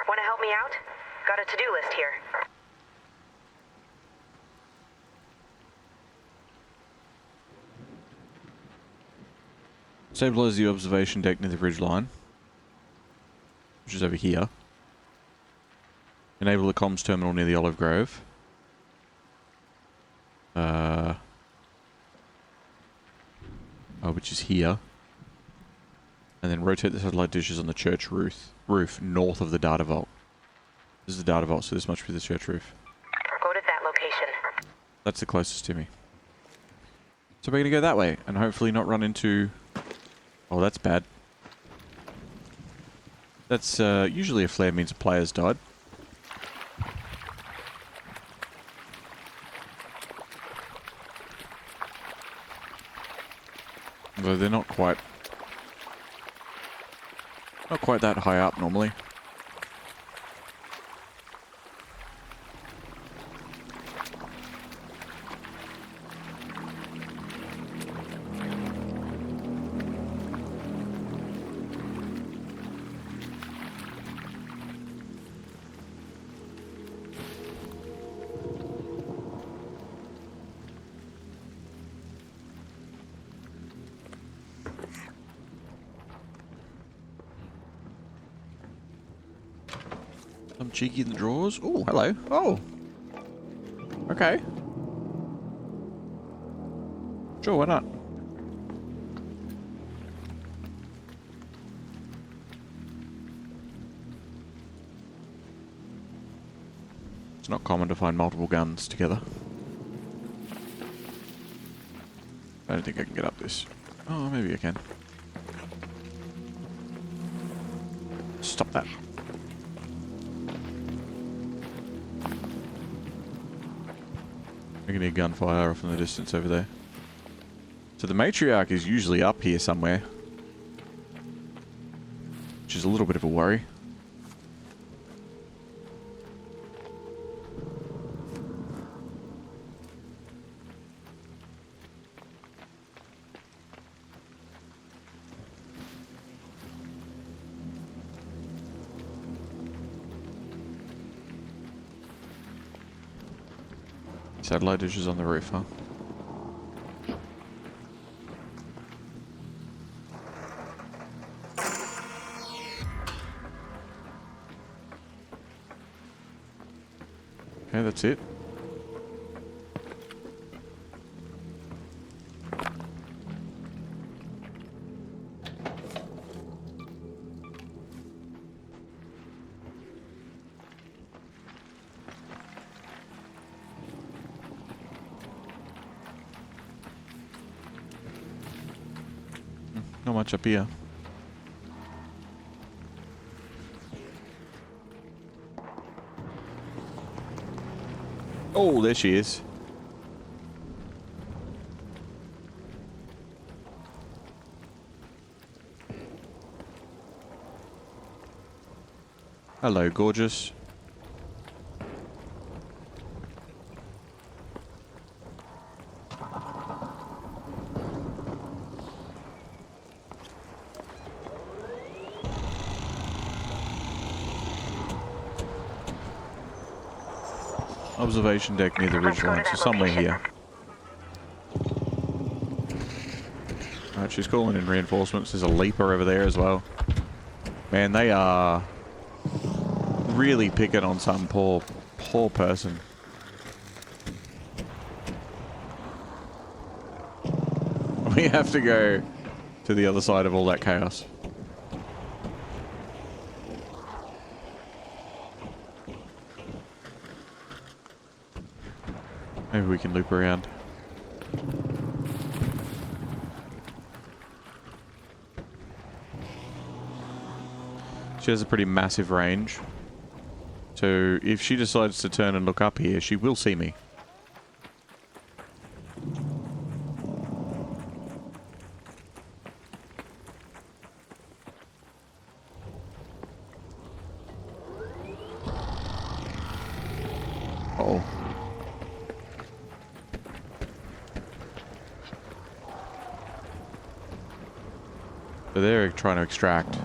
Want to help me out? Got a to-do list here. Stabilize the observation deck near the ridge line, which is over here. Enable the comms terminal near the olive grove. Which is here. And then rotate the satellite dishes on the church roof north of the data vault. This is the data vault, so this must be the church roof. Go to that location. That's the closest to me. So we're going to go that way, and hopefully not run into... Oh, that's bad. That's usually a flare means a player's died. Though they're not quite that high up normally. I'm cheeky in the drawers. Oh, hello. Oh. Okay. Sure, why not? It's not common to find multiple guns together. I don't think I can get up this. Oh, maybe I can. Stop that. I can hear gunfire off in the distance over there. So the Matriarch is usually up here somewhere. Which is a little bit of a worry. Satellite dishes on the roof, huh? Okay, that's it. Not much up here. Oh, there she is. Hello, gorgeous. Observation deck near the ridgeline, so somewhere here. Alright, she's calling in reinforcements. There's a leaper over there as well. Man, they are really picking on some poor person. We have to go to the other side of all that chaos. Maybe we can loop around. She has a pretty massive range. So if she decides to turn and look up here, she will see me. Uh-oh. So they're trying to extract.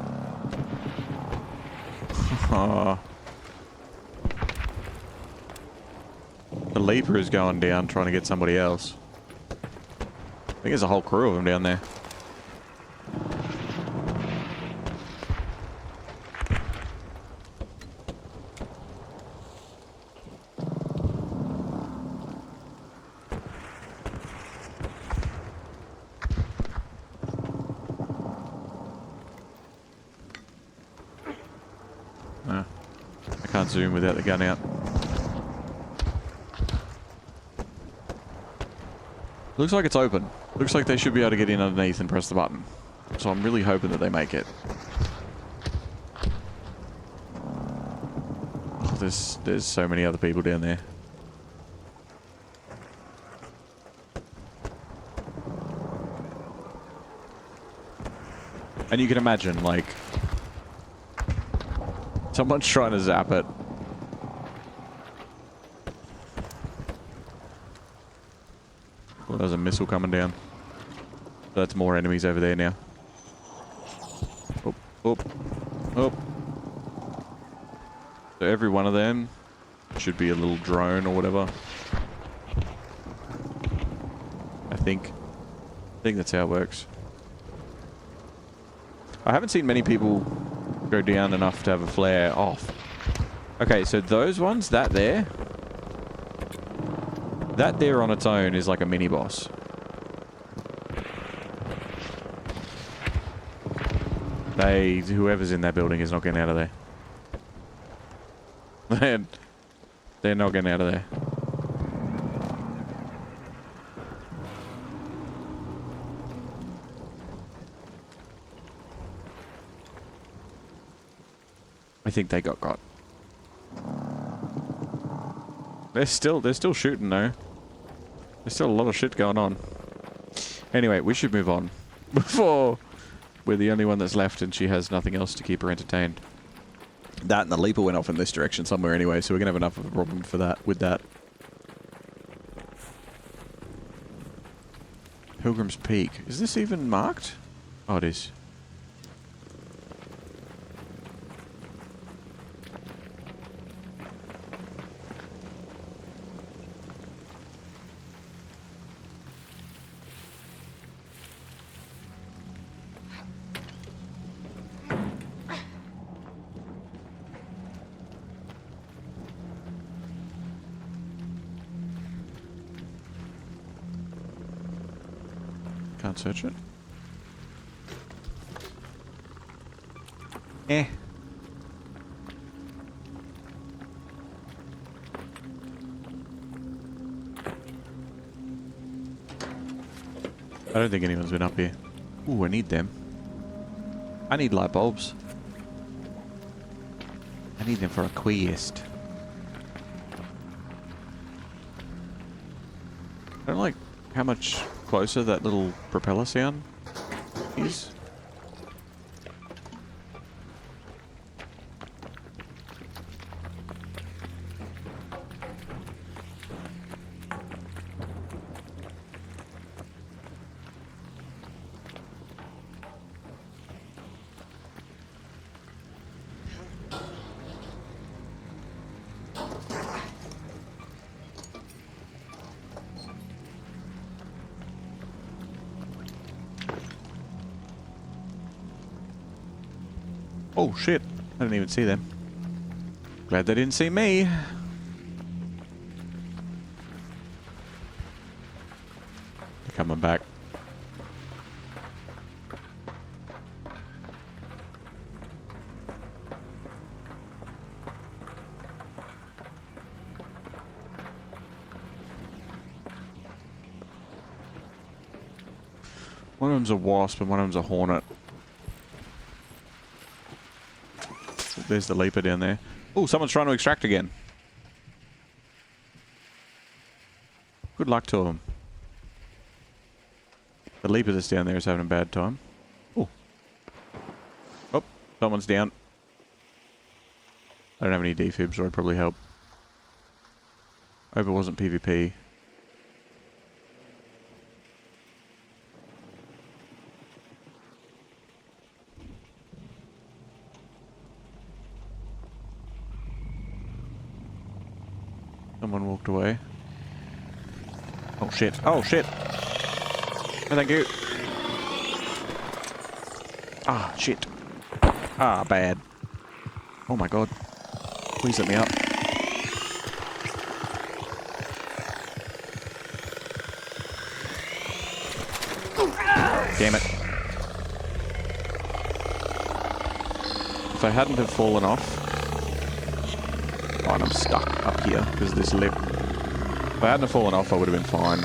The leaper is going down trying to get somebody else. I think there's a whole crew of them down there. I can't zoom without the gun out. Looks like it's open. Looks like they should be able to get in underneath and press the button. So I'm really hoping that they make it. Oh, there's so many other people down there. And you can imagine, like, someone's trying to zap it. Oh, there's a missile coming down. That's more enemies over there now. Oh, oh, oh. So every one of them should be a little drone or whatever. I think that's how it works. I haven't seen many people go down enough to have a flare off. Okay, so those ones, that there on its own is like a mini boss. Whoever's in that building is not getting out of there. They're not getting out of there. I think they got. They're still shooting though. There's still a lot of shit going on. Anyway, we should move on. Before we're the only one that's left and she has nothing else to keep her entertained. That and the leaper went off in this direction somewhere anyway, so we're going to have enough of a problem for that, with that. Pilgrim's Peak. Is this even marked? Oh, it is. Can't search it. Eh. I don't think anyone's been up here. Ooh, I need them. I need light bulbs. I need them for a quest. I don't like how much closer that little propeller sound is. Oh shit, I didn't even see them. Glad they didn't see me. They're coming back. One of them's a wasp and one of them's a hornet. There's the leaper down there. Oh, someone's trying to extract again. Good luck to them. The leaper that's down there is having a bad time. Oh. Oh, someone's down. I don't have any defibs, or I'd probably help. I hope it wasn't PvP. Someone walked away. Oh shit. Oh shit. Oh, thank you. Ah, shit. Ah, bad. Oh my god. Please let me up. Damn it. If I hadn't have fallen off... Oh, and I'm stuck up here because of this lip. If I hadn't have fallen off, I would have been fine.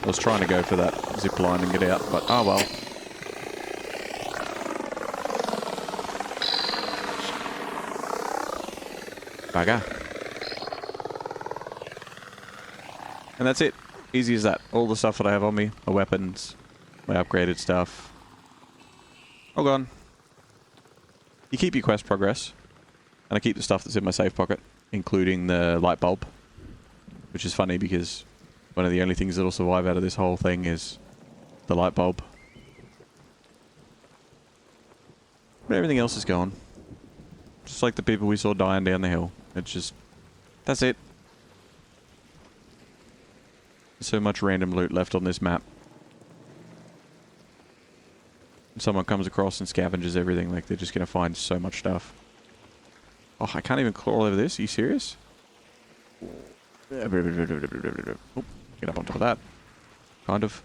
I was trying to go for that zip line and get out, but oh well. Bugger. And that's it. Easy as that. All the stuff that I have on me, my weapons, my upgraded stuff. All gone. You keep your quest progress. And I keep the stuff that's in my safe pocket, including the light bulb. Which is funny because one of the only things that'll survive out of this whole thing is the light bulb. But everything else is gone. Just like the people we saw dying down the hill. It's just... that's it. There's so much random loot left on this map. And someone comes across and scavenges everything, like they're just going to find so much stuff. Oh, I can't even crawl over this. Are you serious? Oh, get up on top of that. Kind of.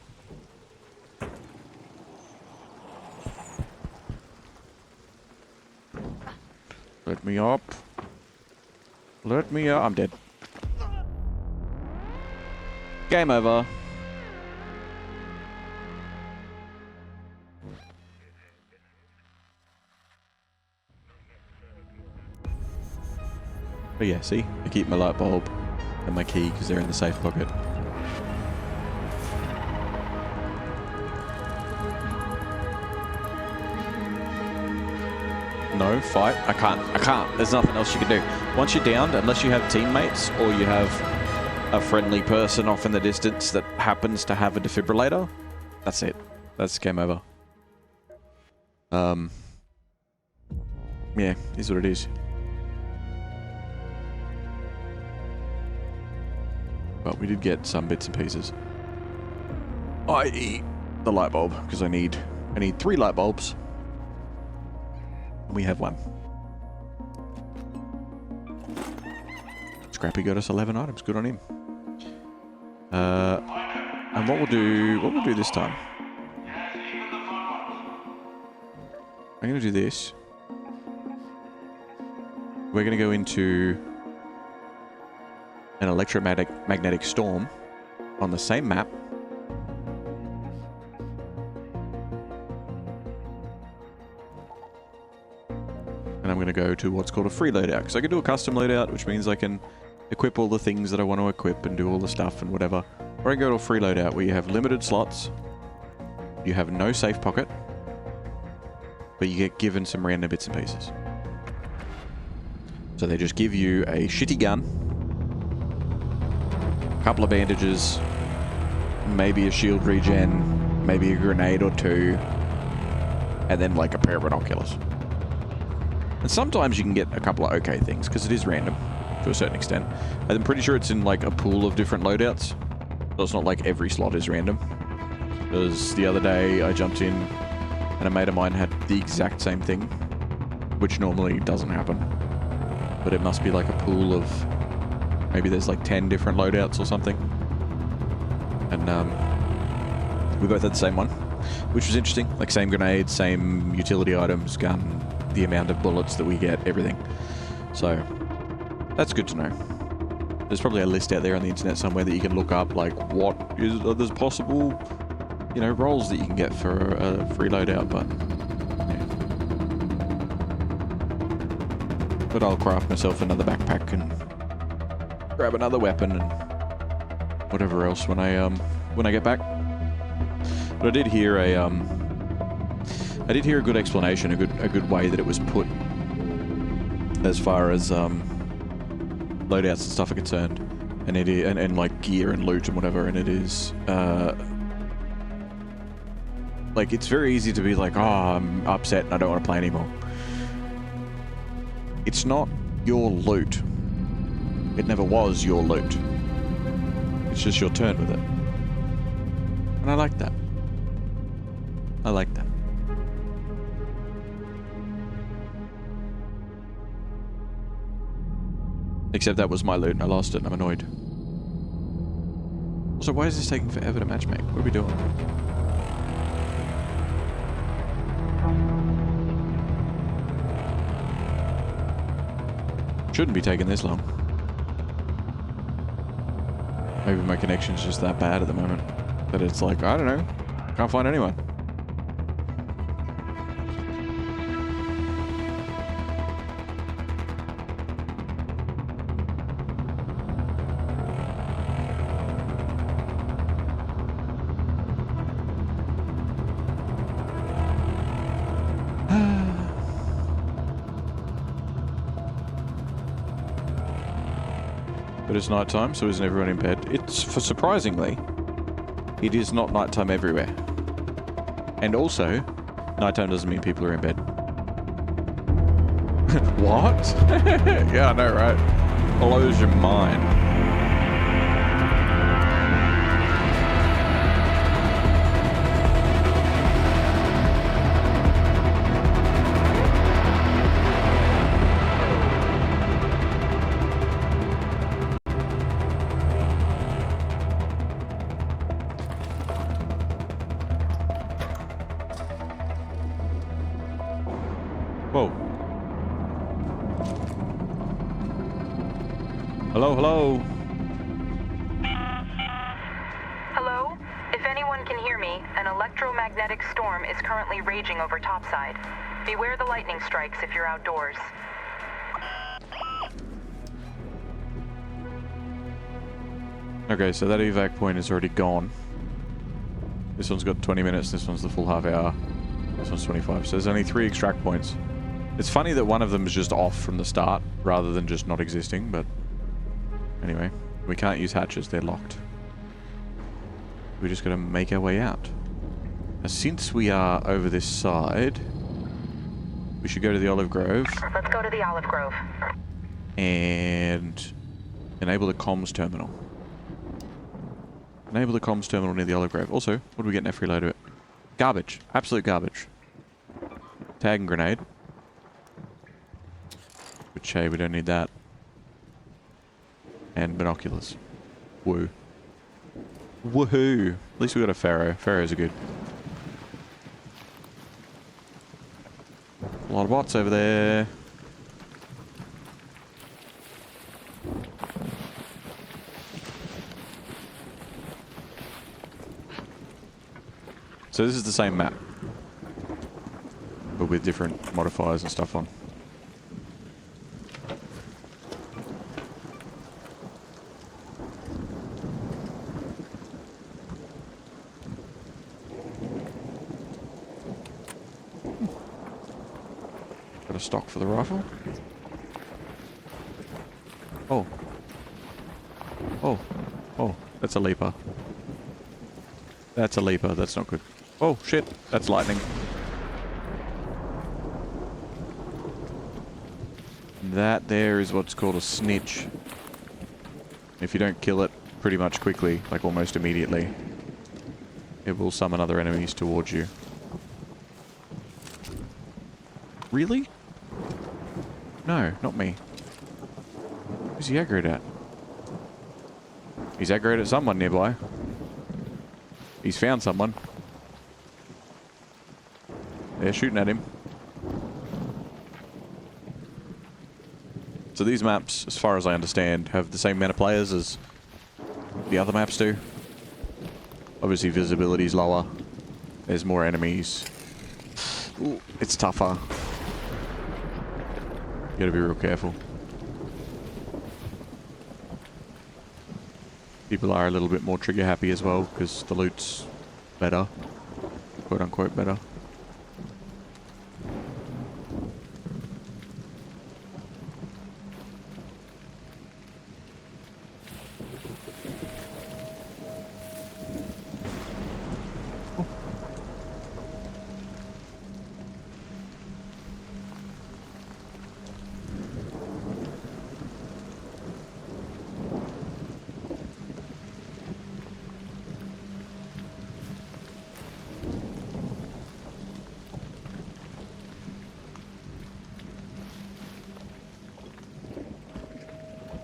Let me up. Let me up. I'm dead. Game over. But yeah, see? I keep my light bulb and my key because they're in the safe pocket. No, fight. I can't. There's nothing else you can do. Once you're downed, unless you have teammates or you have a friendly person off in the distance that happens to have a defibrillator, that's it. That's game over. Yeah, is what it is. But we did get some bits and pieces. I.e. the light bulb, because I need 3 light bulbs. And we have 1. Scrappy got us 11 items. Good on him. And what we'll do this time. I'm gonna do this. We're gonna go into an electromagnetic storm on the same map. And I'm going to go to what's called a free loadout, because I can do a custom loadout, which means I can equip all the things that I want to equip and do all the stuff and whatever. Or I can go to a free loadout where you have limited slots, you have no safe pocket, but you get given some random bits and pieces. So they just give you a shitty gun, a couple of bandages, maybe a shield regen, maybe a grenade or 2, and then like a pair of binoculars. And sometimes you can get a couple of okay things, because it is random, to a certain extent. I'm pretty sure it's in like a pool of different loadouts, so it's not like every slot is random. Because the other day I jumped in, and a mate of mine had the exact same thing, which normally doesn't happen. But it must be like a pool of, maybe there's like 10 different loadouts or something. And we both had the same one, which was interesting. Like same grenades, same utility items, gun, the amount of bullets that we get, everything. So that's good to know. There's probably a list out there on the internet somewhere that you can look up, like there's possible, you know, rolls that you can get for a free loadout, but yeah. But I'll craft myself another backpack and grab another weapon and whatever else when I get back. But I did hear a good explanation, a good way that it was put as far as loadouts and stuff are concerned, and it is, and like gear and loot and whatever, and it is like it's very easy to be like, oh, I'm upset and I don't want to play anymore. It's not your loot. It never was your loot. It's just your turn with it. And I like that. I like that. Except that was my loot and I lost it and I'm annoyed. So why is this taking forever to matchmake? What are we doing? Shouldn't be taking this long. Maybe my connection's just that bad at the moment that it's like, I don't know, can't find anyone. But it's nighttime, so isn't everyone in bed? It's, for surprisingly, it is not nighttime everywhere. And also, nighttime doesn't mean people are in bed. What? Yeah, I know, right? Blows your mind. Whoa. Hello, hello. Hello? If anyone can hear me, an electromagnetic storm is currently raging over topside. Beware the lightning strikes if you're outdoors. Okay, so that evac point is already gone. This one's got 20 minutes, this one's the full half hour. This one's 25, so there's only 3 extract points. It's funny that one of them is just off from the start, rather than just not existing, but... Anyway, we can't use hatches, they're locked. We just gotta make our way out. Now, since we are over this side, we should go to the Olive Grove. Let's go to the Olive Grove. And enable the comms terminal. Enable the comms terminal near the Olive Grove. Also, what do we get in every load of it? Garbage. Absolute garbage. Tag and grenade. Which, hey, we don't need that. And binoculars. Woo. Woohoo! At least we got a Pharaoh. Pharaohs are good. A lot of bots over there. So this is the same map, but with different modifiers and stuff on. Got a stock for the rifle. Oh. Oh. Oh, that's a leaper. That's a leaper, that's not good. Oh, shit. That's lightning. That there is what's called a snitch. If you don't kill it pretty much quickly, like almost immediately, it will summon other enemies towards you. Really? No, not me. Who's he aggroed at? He's aggroed at someone nearby. He's found someone. They're shooting at him. So these maps, as far as I understand, have the same amount of players as the other maps do. Obviously visibility is lower. There's more enemies. Ooh, it's tougher. You gotta be real careful. People are a little bit more trigger happy as well, because the loot's better. Quote unquote better.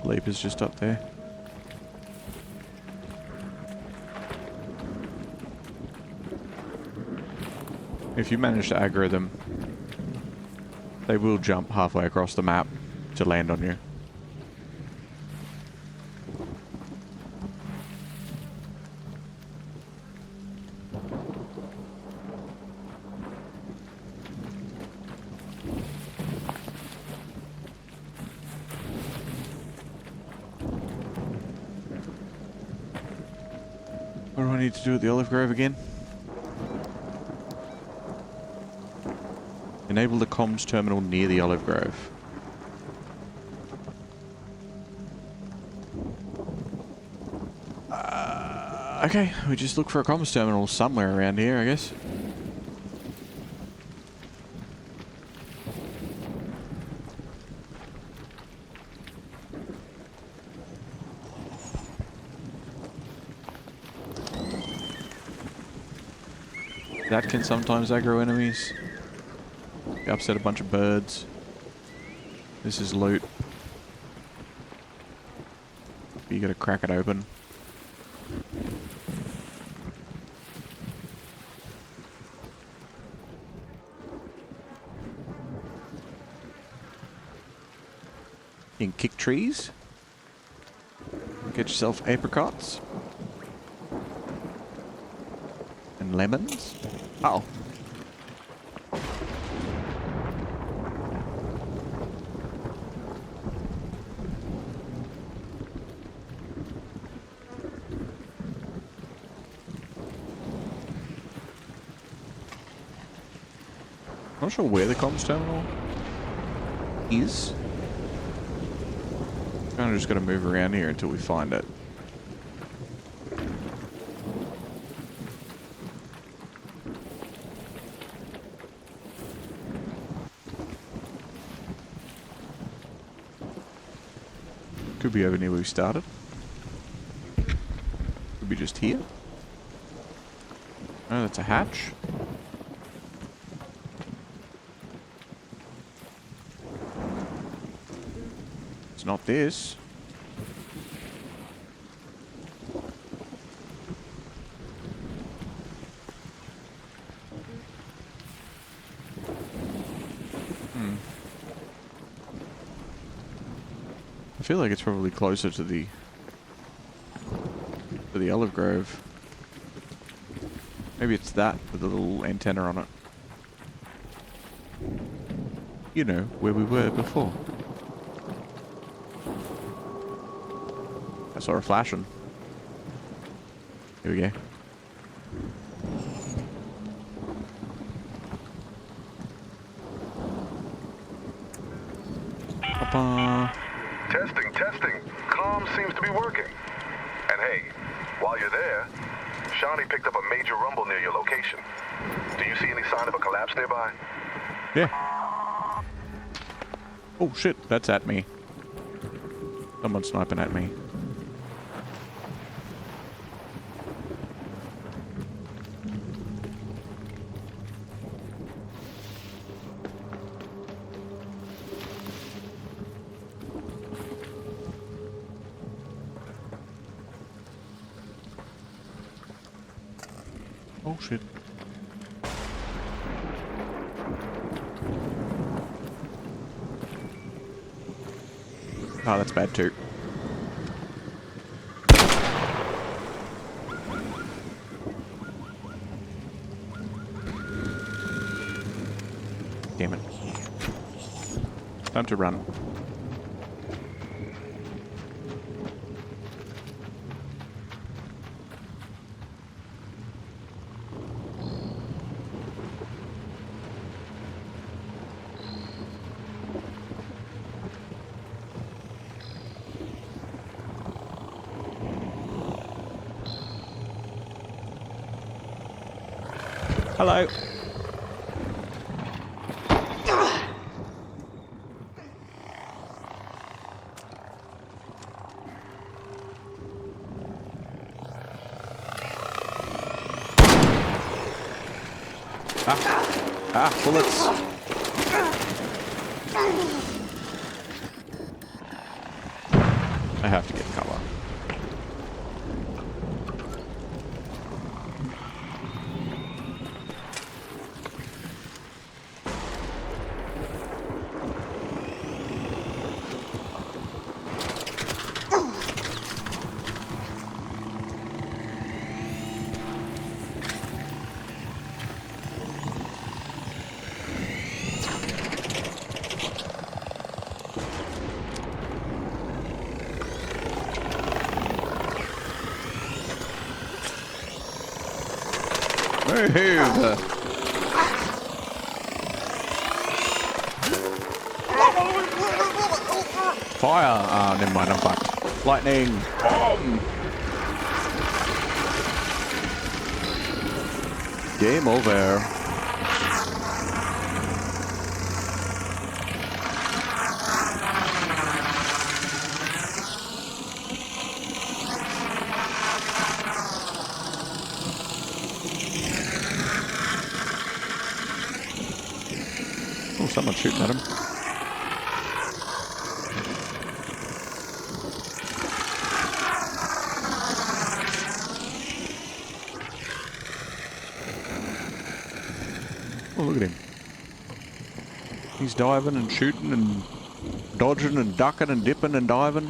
Leaper's just up there. If you manage to aggro them, they will jump halfway across the map to land on you. What do I need to do at the Olive Grove again? Enable the comms terminal near the Olive Grove. Okay, we just look for a comms terminal somewhere around here, I guess. That can sometimes aggro enemies. Upset a bunch of birds. This is loot. You gotta crack it open. You can kick trees. Get yourself apricots. And lemons. Uh-oh. Not sure where the comms terminal is. Kind of just got to move around here until we find it. Could be over near where we started. Could be just here. Oh, that's a hatch. It's not this. I feel like it's probably closer to the olive grove. Maybe it's that with the little antenna on it. You know, where we were before. I saw a flashing. Here we go. Papa. Testing. Comm seems to be working. And hey, while you're there, Shawnee picked up a major rumble near your location. Do you see any sign of a collapse nearby? Yeah. Oh shit, that's at me. Someone's sniping at me. Oh shit. Oh, that's bad too. Damn it. Time to run. Hello. Bullets. I have to get cover. Fire! Ah, never mind, I'm fucked. Lightning! Bomb! Game over. Oh, someone's shooting at him. Oh, look at him. He's diving and shooting and dodging and ducking and dipping and diving.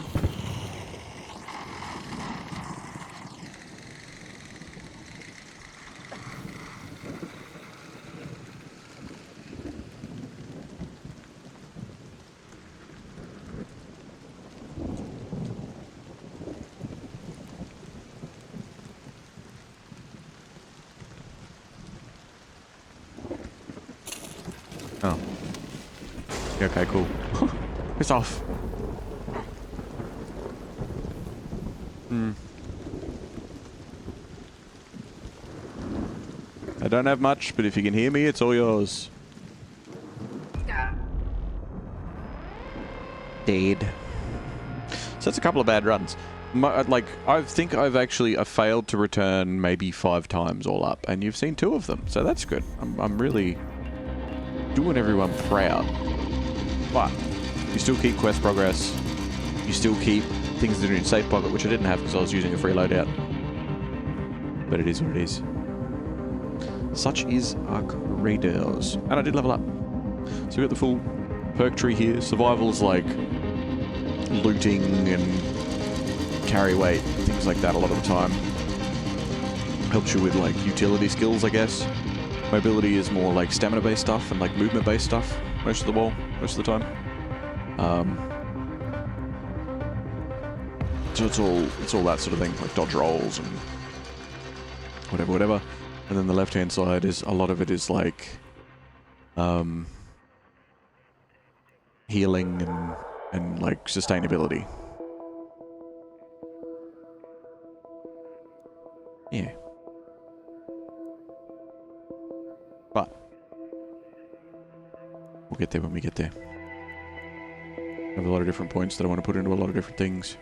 Okay, cool. Piss off. I don't have much, but if you can hear me, it's all yours. Dead. So that's a couple of bad runs. I think I've failed to return maybe 5 times all up, and you've seen 2 of them, so that's good. I'm really doing everyone proud. But you still keep quest progress. You still keep things that are in safe pocket, which I didn't have because I was using a free loadout. But it is what it is. Such is Contradas. And I did level up. So we got the full perk tree here. Survival's like looting and carry weight, things like that a lot of the time. Helps you with like utility skills, I guess. Mobility is more like stamina based stuff and like movement based stuff most of the time. So it's all that sort of thing, like dodge rolls and whatever. And then the left hand side is a lot of it is like healing and like sustainability. Yeah. But we'll get there when we get there. I have a lot of different points that I want to put into a lot of different things.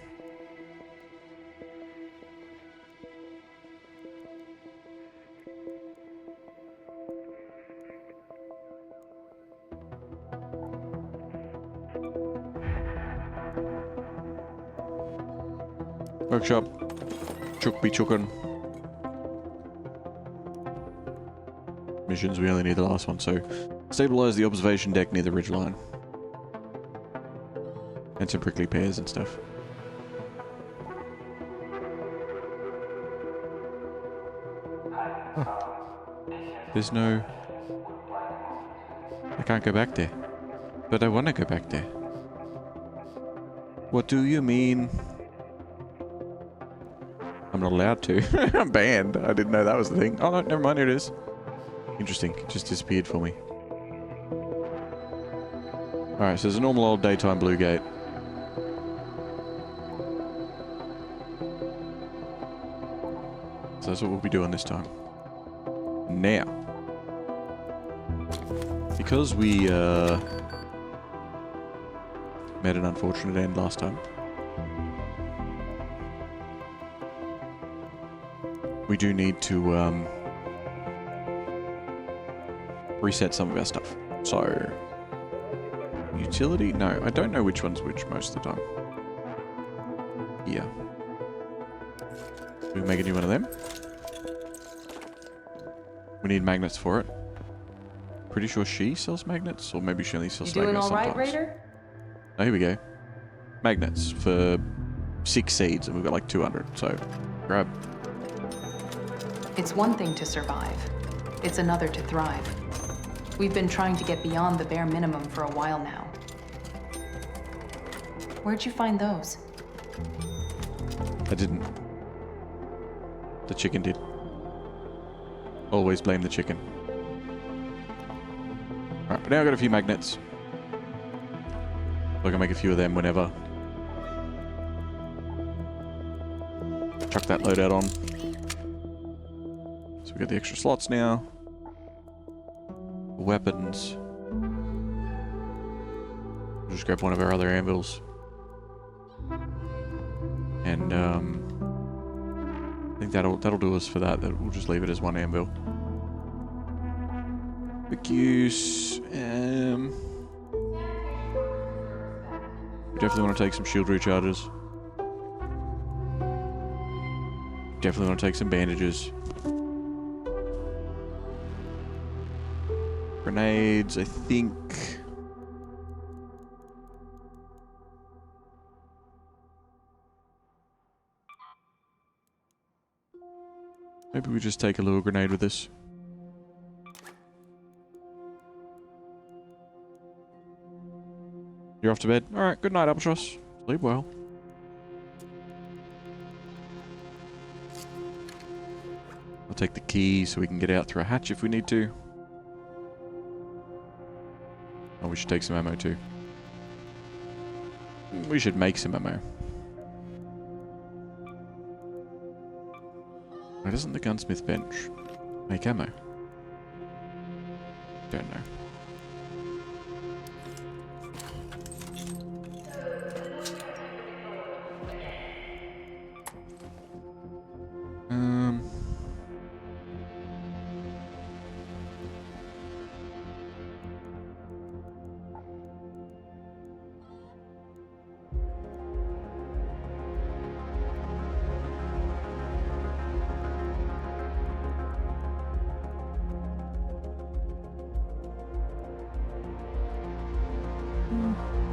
Workshop. Chook be chookin'. Missions, we only need the last one, so stabilize the observation deck near the ridgeline. And some prickly pears and stuff. Oh. There's no... I can't go back there. But I want to go back there. What do you mean? I'm not allowed to. I'm banned. I didn't know that was the thing. Oh, no, never mind. Here it is. Interesting. It just disappeared for me. Alright, so there's a normal old daytime blue gate. So that's what we'll be doing this time. Now. Because we, met an unfortunate end last time. We do need to reset some of our stuff. So, utility? No, I don't know which one's which most of the time. Yeah. We make a new one of them. We need magnets for it. Pretty sure she sells magnets, or maybe she only sells magnets sometimes. You doing all right, Raider? Oh, here we go. Magnets for 6 seeds, and we've got like 200, so grab. It's one thing to survive. It's another to thrive. We've been trying to get beyond the bare minimum for a while now. Where'd you find those? I didn't. The chicken did. Always blame the chicken. Alright, but now I've got a few magnets. I can make a few of them whenever. Chuck that loadout on. So we got the extra slots now. Weapons. We'll just grab one of our other anvils. And I think that'll do us for that. We'll just leave it as one anvil. Quick use. We definitely want to take some shield recharges. Definitely want to take some bandages. Grenades, I think. Maybe we just take a little grenade with us. You're off to bed? Alright, good night, Albatross. Sleep well. I'll take the key so we can get out through a hatch if we need to. Oh, we should take some ammo too. We should make some ammo. Why doesn't the gunsmith bench make ammo? Don't know.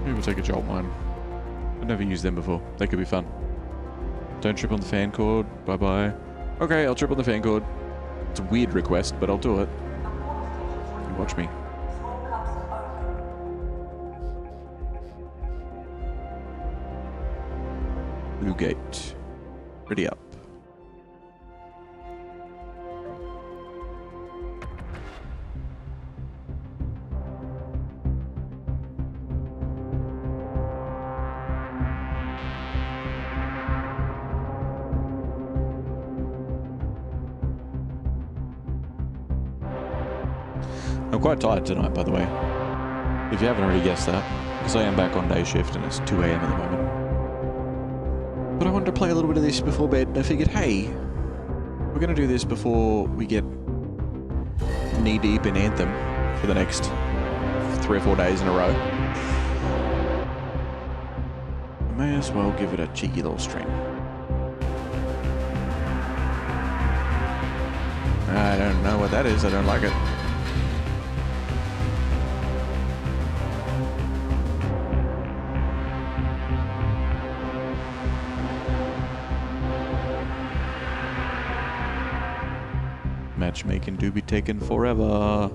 Maybe we'll take a jolt mine. I've never used them before. They could be fun. Don't trip on the fan cord. Bye-bye. Okay, I'll trip on the fan cord. It's a weird request, but I'll do it. Watch me. Blue gate. Ready up. I'm quite tired tonight, by the way. If you haven't already guessed that, because I am back on day shift and it's 2 AM at the moment. But I wanted to play a little bit of this before bed, and I figured, hey, we're going to do this before we get knee-deep in Anthem for the next 3 or 4 days in a row. I may as well give it a cheeky little stream. I don't know what that is. I don't like it. Matchmaking do be taking forever.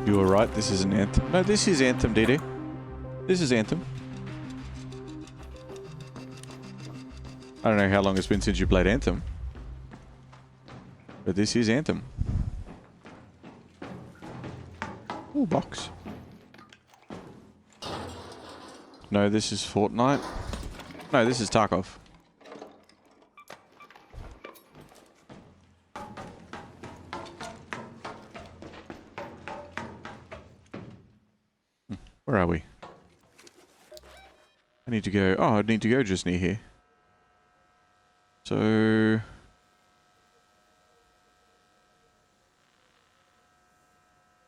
You were right, this is an Anthem. No, this is Anthem, DD. This is Anthem. I don't know how long it's been since you played Anthem. But this is Anthem. Ooh, box. No, this is Fortnite. No, this is Tarkov. Where are we? I need to go... Oh, I need to go just near here. So...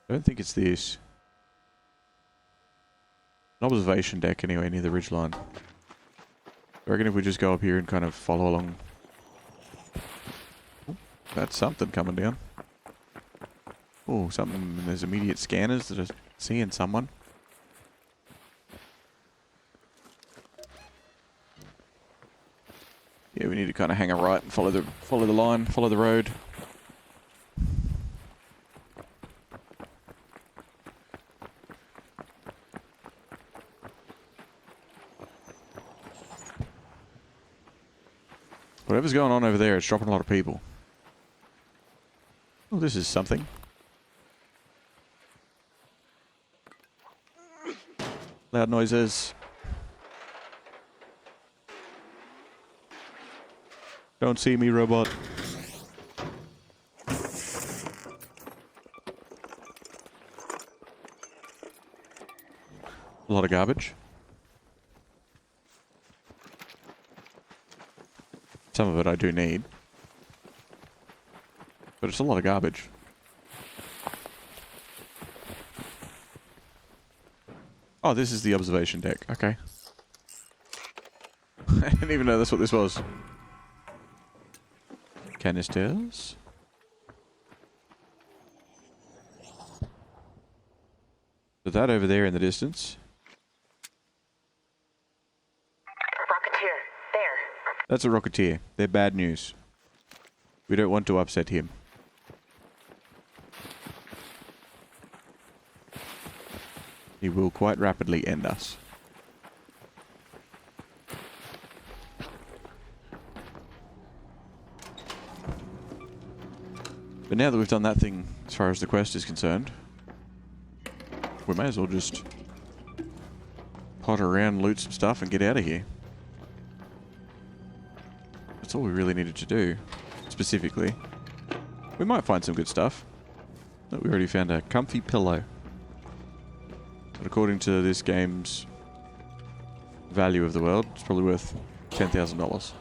I don't think it's this. An observation deck anyway, near the ridgeline. I reckon if we just go up here and kind of follow along... Ooh, that's something coming down. Oh, something... There's immediate scanners that are seeing someone. Yeah, we need to kind of hang a right and follow the line, follow the road. Whatever's going on over there, it's dropping a lot of people. Oh, this is something. Loud noises. Don't see me, robot. A lot of garbage. Some of it I do need. But it's a lot of garbage. Oh, this is the observation deck. Okay. I didn't even know that's what this was. Canisters. So that over there in the distance. That's a Rocketeer. They're bad news. We don't want to upset him. He will quite rapidly end us. But now that we've done that thing as far as the quest is concerned, we may as well just potter around, loot some stuff, and get out of here. That's all we really needed to do, specifically. We might find some good stuff. Oh, we already found a comfy pillow. But according to this game's value of the world, it's probably worth $10,000.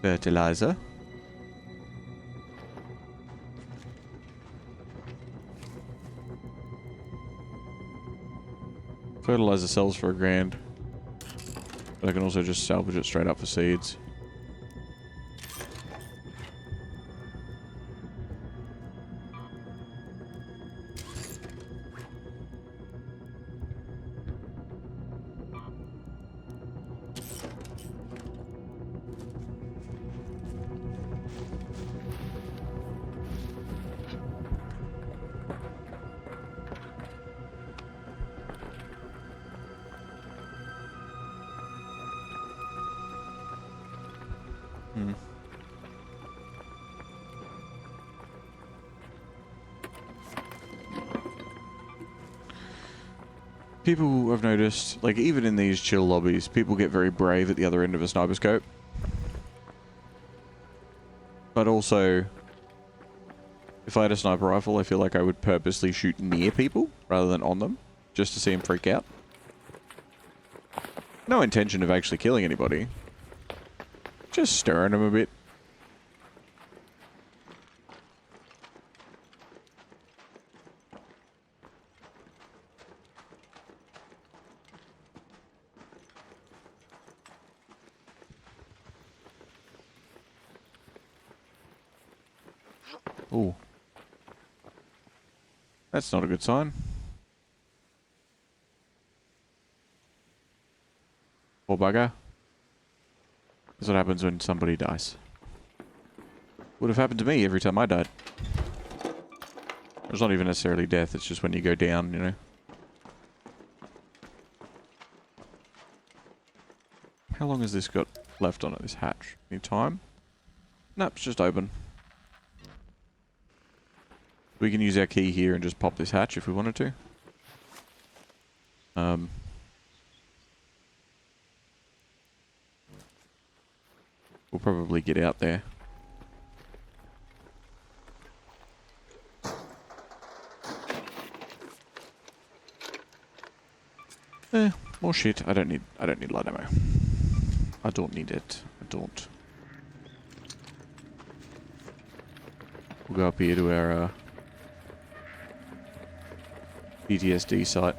Fertilizer. Fertilizer sells for $1,000. But I can also just salvage it straight up for seeds. People, I've noticed, like even in these chill lobbies, people get very brave at the other end of a sniper scope. But also, if I had a sniper rifle, I feel like I would purposely shoot near people rather than on them, just to see them freak out. No intention of actually killing anybody. Just stirring them a bit. Ooh. That's not a good sign. Poor bugger. That's what happens when somebody dies. Would have happened to me every time I died. It's not even necessarily death, it's just when you go down, you know. How long has this got left on it, this hatch? Any time? Nope, it's just open. We can use our key here and just pop this hatch if we wanted to. We'll probably get out there. More shit. I don't need light ammo. I don't need it. I don't. We'll go up here to our PTSD site.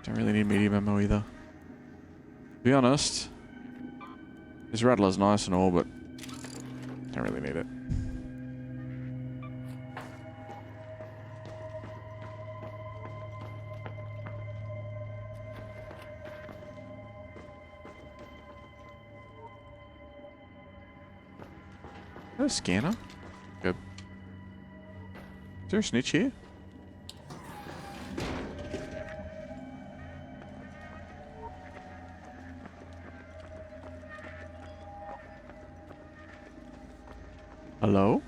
Don't really need medium ammo either. To be honest, this rattler's nice and all, but don't really need it. Is that a scanner? Good. Is there a snitch here? Hello?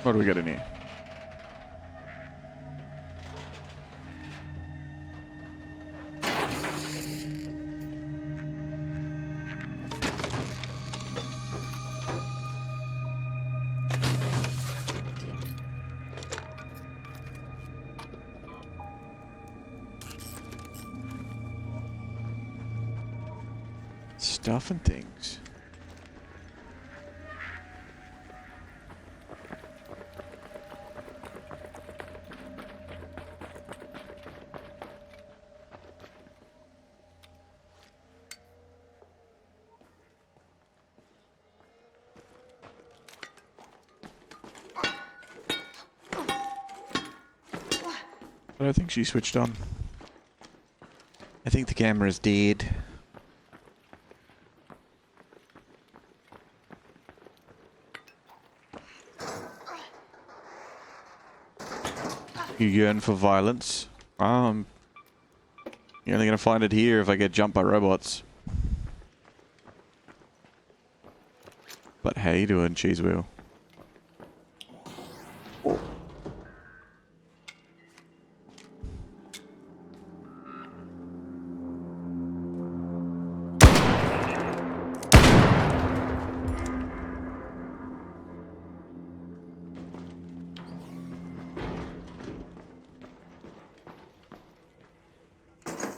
What do we got in here? Stuff and things. I don't think she switched on. I think the camera's dead. You yearn for violence? You're only gonna find it here if I get jumped by robots. But how you doing, Cheese Wheel?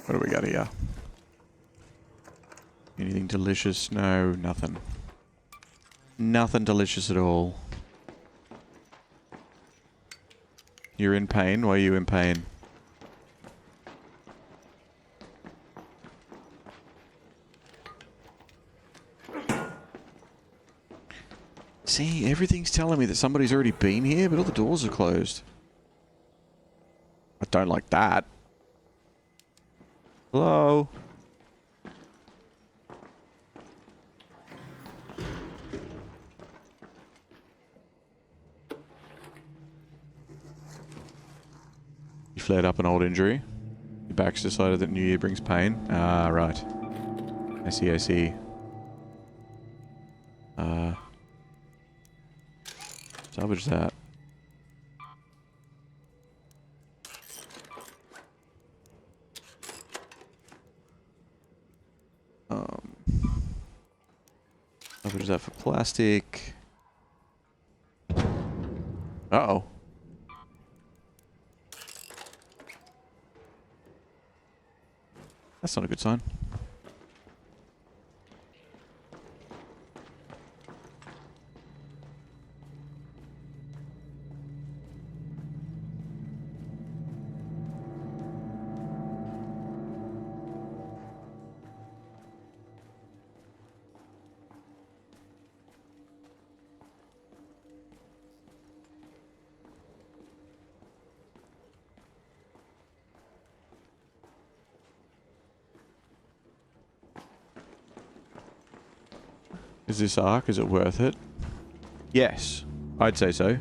What do we got here? Anything delicious? No, nothing. Nothing delicious at all. You're in pain? Why are you in pain? See, everything's telling me that somebody's already been here, but all the doors are closed. I don't like that. Hello? You flared up an old injury. Your back's decided that New Year brings pain. Ah, right. I see, I see. Salvage that. Salvage that for plastic. Uh-oh. That's not a good sign. Is this arc? Is it worth it? Yes, I'd say so.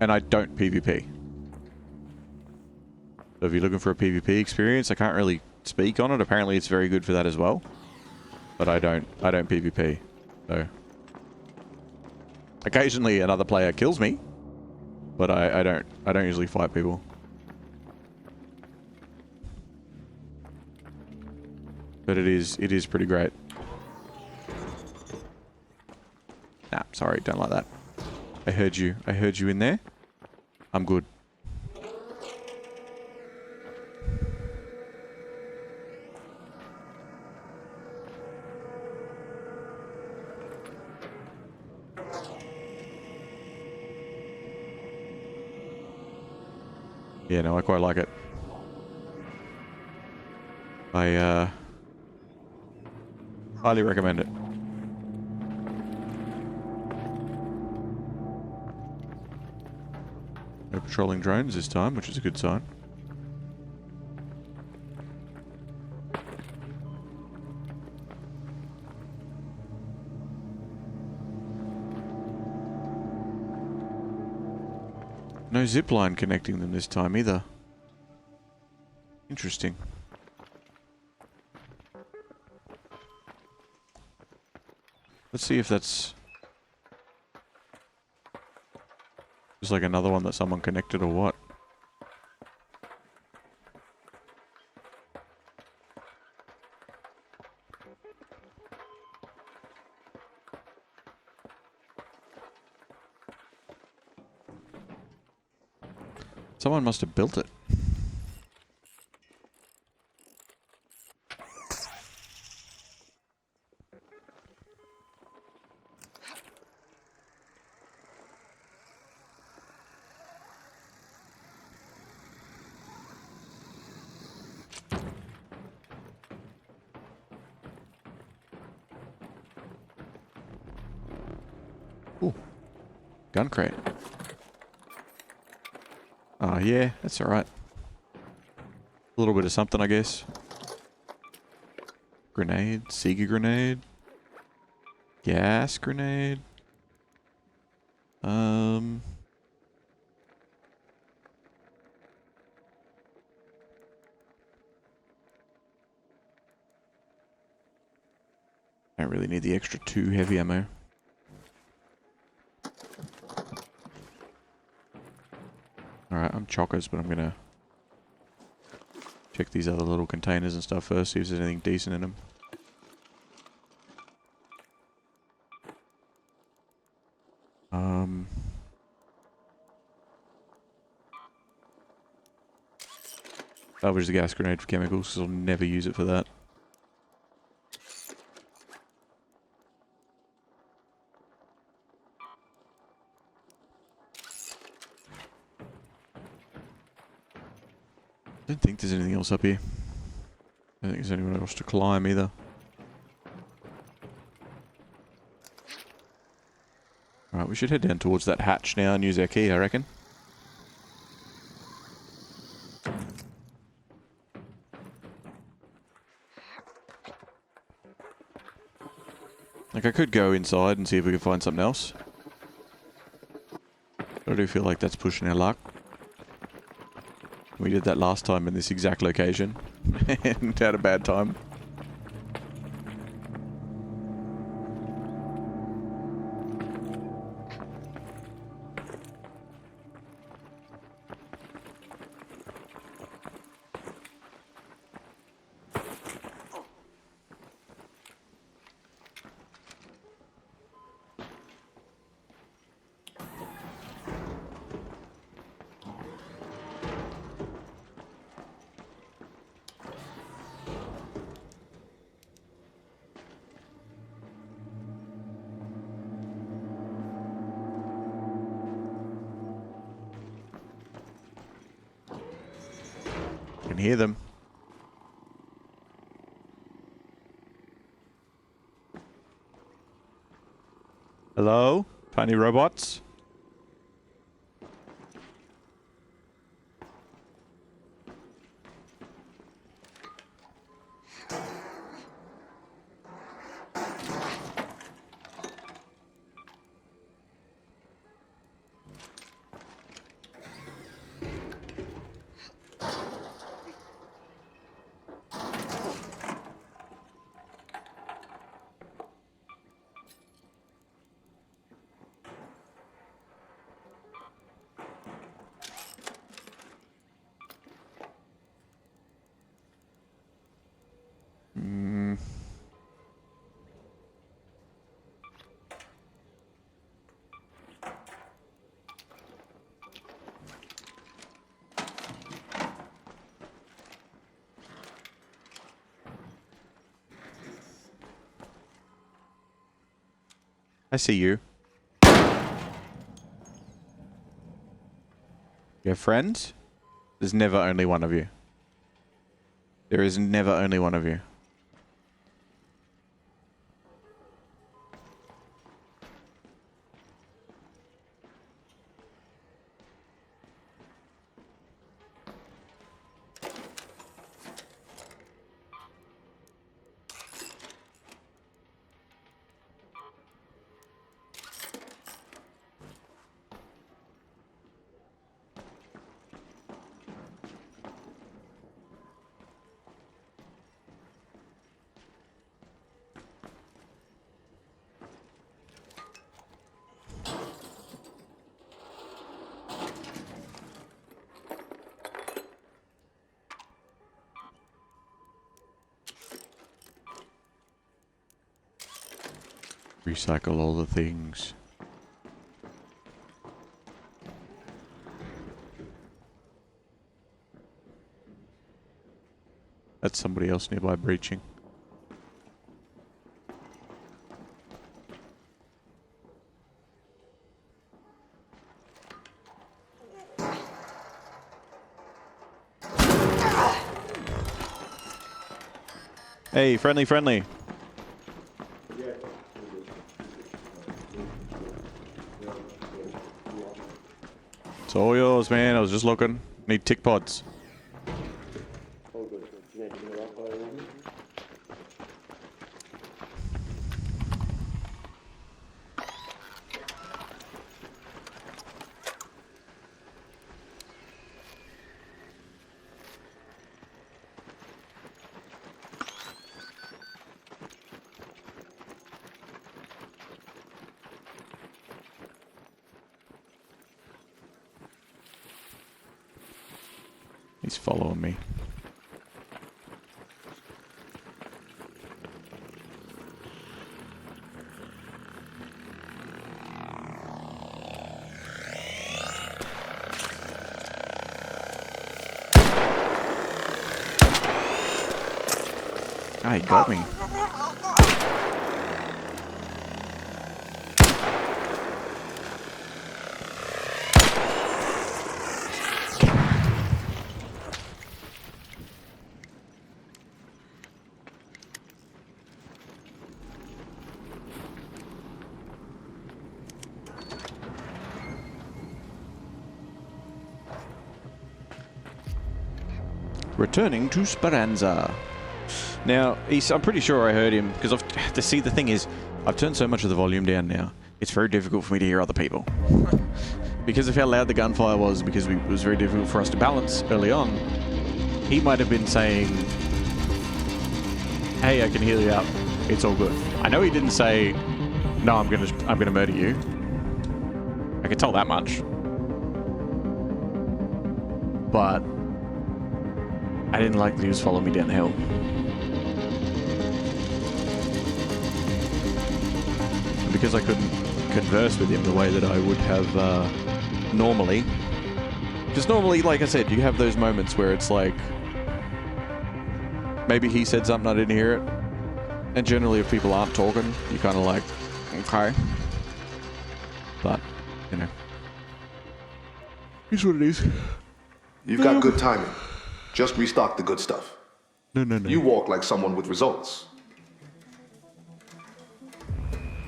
And I don't PvP. So if you're looking for a PvP experience, I can't really speak on it. Apparently it's very good for that as well. But I don't PvP. So occasionally another player kills me. But I don't usually fight people. But it is pretty great. Nah, sorry, don't like that. I heard you in there. I'm good. Yeah, no, I quite like it. I highly recommend it. No patrolling drones this time, which is a good sign. No zipline connecting them this time either. Interesting. Let's see if that's just like another one that someone connected or what. Someone must have built it. Ooh. Gun crate. Oh, yeah, that's alright. A little bit of something, I guess. Grenade, Sega grenade. Gas grenade. Don't really need the extra 2 heavy ammo. Alright, I'm chockers, but I'm gonna check these other little containers and stuff first, see if there's anything decent in them. Salvage the gas grenade for chemicals, because I'll never use it for that. I don't think there's anything else up here. I don't think there's anyone else to climb either. Alright, we should head down towards that hatch now and use our key, I reckon. Like, I could go inside and see if we can find something else. But I do feel like that's pushing our luck. We did that last time in this exact location. And had a bad time. I can hear them. Hello? Tiny robots? I see you. You have friends? There's never only one of you. There is never only one of you. Recycle all the things. That's somebody else nearby breaching. Hey, friendly, friendly. It's all yours, man. I was just looking. Need tick pods. He's following me. Ah, he got me. Returning to Speranza. Now, I'm pretty sure I heard him, because the thing is, I've turned so much of the volume down now, it's very difficult for me to hear other people. Because of how loud the gunfire was, because it was very difficult for us to balance early on, he might have been saying, hey, I can heal you up, it's all good. I know he didn't say, no, I'm gonna murder you. I can tell that much. But I didn't like that he was following me down the hill. And because I couldn't converse with him the way that I would have normally. Because normally, like I said, you have those moments where it's like, maybe he said something, I didn't hear it. And generally, if people aren't talking, you're kind of like, okay. But, you know. Here's what it is. You've got good timing. Just restock the good stuff. No. You walk like someone with results.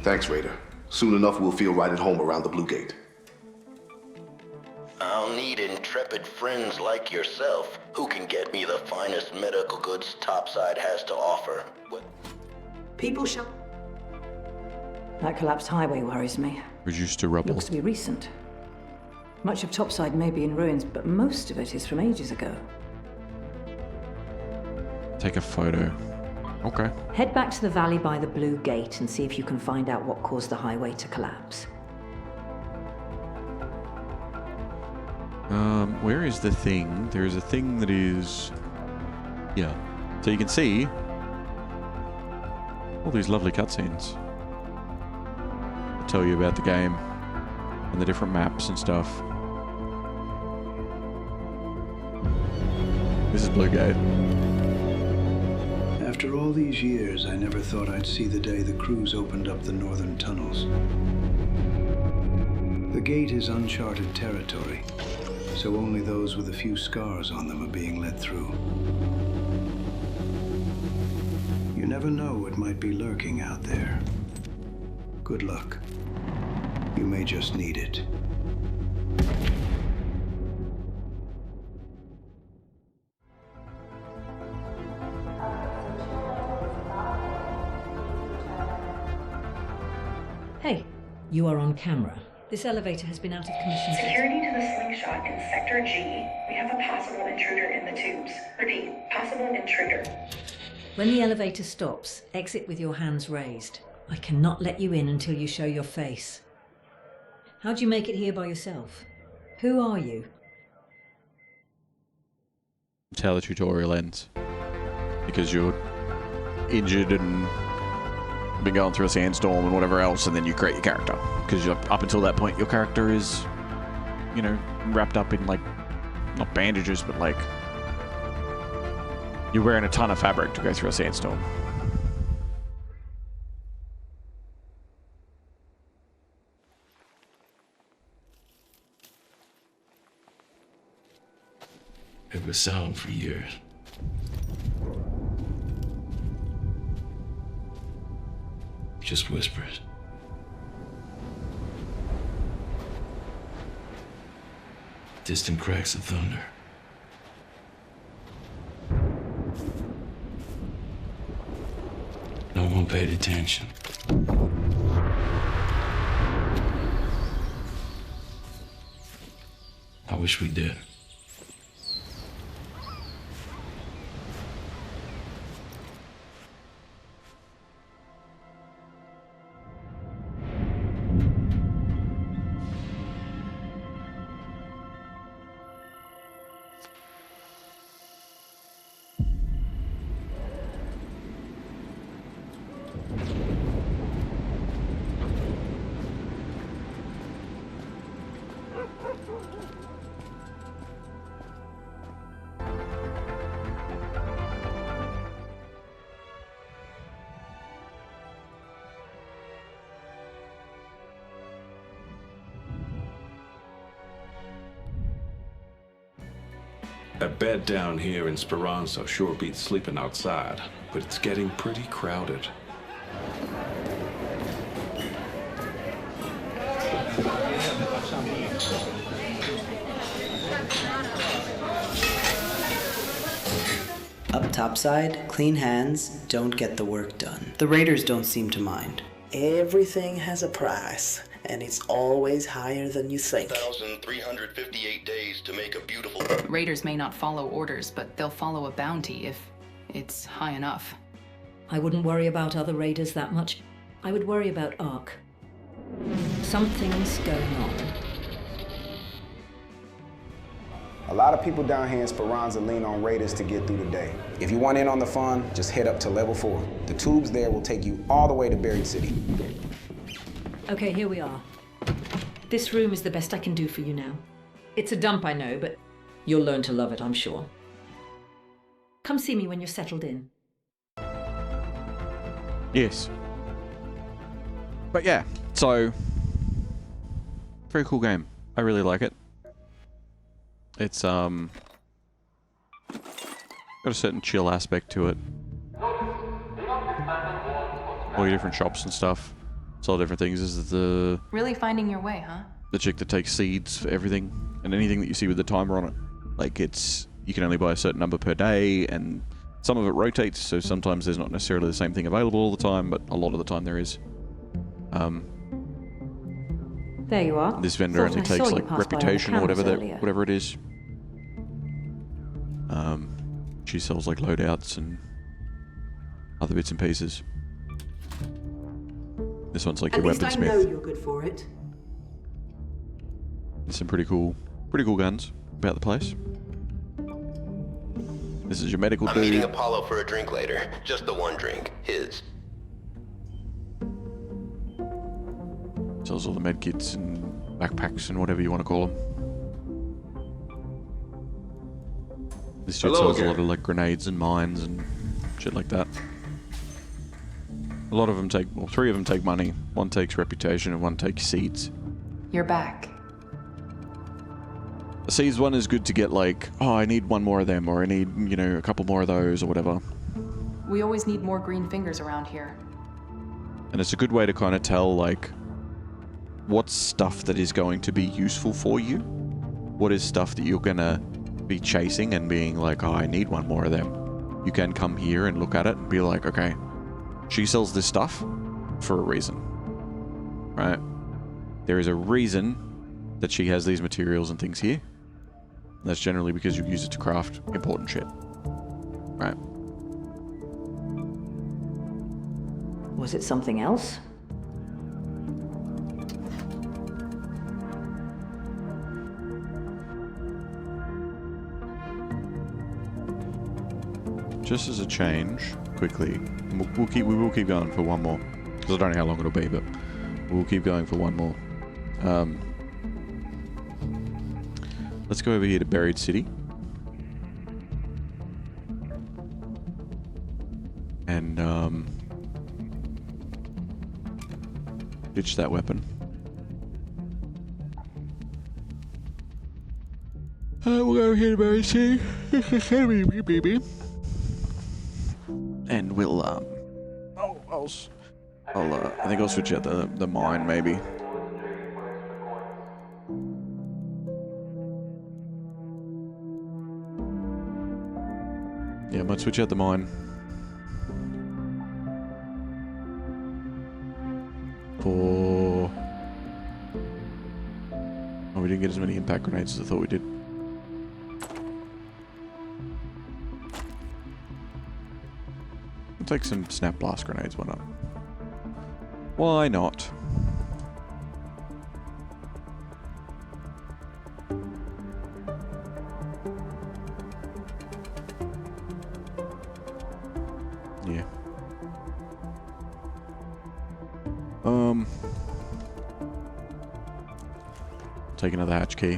Thanks, Raider. Soon enough, we'll feel right at home around the Blue Gate. I'll need intrepid friends like yourself who can get me the finest medical goods Topside has to offer. People shall... That collapsed highway worries me. Reduced to rubble. Looks to be recent. Much of Topside may be in ruins, but most of it is from ages ago. Take a photo. Okay. Head back to the valley by the Blue Gate and see if you can find out what caused the highway to collapse. Where is the thing? There is a thing that is... yeah. So you can see all these lovely cutscenes. I'll tell you about the game and the different maps and stuff. This is Blue Gate. After all these years, I never thought I'd see the day the crews opened up the northern tunnels. The gate is uncharted territory, so only those with a few scars on them are being let through. You never know what might be lurking out there. Good luck. You may just need it. Hey, you are on camera. This elevator has been out of commission. Security to the slingshot in Sector G. We have a possible intruder in the tubes. Repeat, possible intruder. When the elevator stops, exit with your hands raised. I cannot let you in until you show your face. How'd you make it here by yourself? Who are you? That's how the tutorial ends. Because you're injured and been going through a sandstorm and whatever else, and then you create your character. Because up until that point, your character is, you know, wrapped up in, like, not bandages, but, like, you're wearing a ton of fabric to go through a sandstorm. It was silent for years. Just whispers. Distant cracks of thunder. No one paid attention. I wish we did. A bed down here in Speranza sure beats sleeping outside, but it's getting pretty crowded. Up topside, clean hands don't get the work done. The raiders don't seem to mind. Everything has a price, and it's always higher than you think. 1,358 days to make a beautiful... Raiders may not follow orders, but they'll follow a bounty if it's high enough. I wouldn't worry about other raiders that much. I would worry about Ark. Something's going on. A lot of people down here in Speranza lean on raiders to get through the day. If you want in on the fun, just head up to level 4. The tubes there will take you all the way to Buried City. Okay, here we are. This room is the best I can do for you now. It's a dump, I know, but you'll learn to love it, I'm sure. Come see me when you're settled in. Yes. But yeah, so... very cool game. I really like it. It's, got a certain chill aspect to it. All your different shops and stuff. It's all different things. This is the... Really finding your way, huh? the chick that takes seeds for everything. And anything that you see with the timer on it. Like, it's... you can only buy a certain number per day, and some of it rotates, so sometimes there's not necessarily the same thing available all the time, but a lot of the time there is. There you are. This vendor only takes, like, reputation or whatever it is. She sells, like, loadouts and other bits and pieces. This one's like your weaponsmith. At least I know you're good for it. There's some pretty cool guns about the place. This is your medical dude. I'm meeting Apollo for a drink later. Just the one drink. His. Sells all the medkits and backpacks and whatever you want to call them. This dude sells a lot of, like, grenades and mines and shit like that. A lot of them take, well, 3 of them take money. 1 takes reputation and 1 takes seeds. You're back. The seeds one is good to get, like, oh, I need 1 more of them, or I need, you know, a couple more of those, or whatever. We always need more green fingers around here. And it's a good way to kind of tell, like, what's stuff that is going to be useful for you? What is stuff that you're gonna be chasing and being like, oh, I need 1 more of them. You can come here and look at it and be like, okay, she sells this stuff for a reason, right? There is a reason that she has these materials and things here. And that's generally because you use it to craft important shit, right? Was it something else? Just as a change, quickly, we will keep going for 1 more. Because I don't know how long it'll be, but we'll keep going for one more. Let's go over here to Buried City. And, ditch that weapon. We'll go over here to Buried City. And we'll, I think I'll switch out the mine, maybe. Yeah, I might switch out the mine. For... Oh, we didn't get as many impact grenades as I thought we did. I'll take some snap blast grenades, why not? Why not? Yeah. Take another hatch key.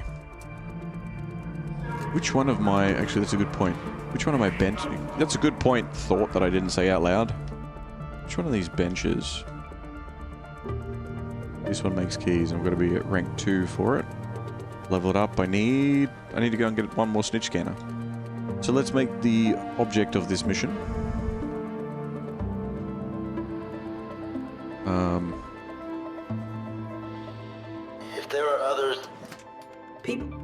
Which one of my... Actually, that's a good point. Which one of my bench... That's a good point, thought, that I didn't say out loud. Which one of these benches... This one makes keys, and I've got to be at rank 2 for it. Level it up. I need to go and get one more snitch scanner. So let's make the object of this mission. If there are others... People?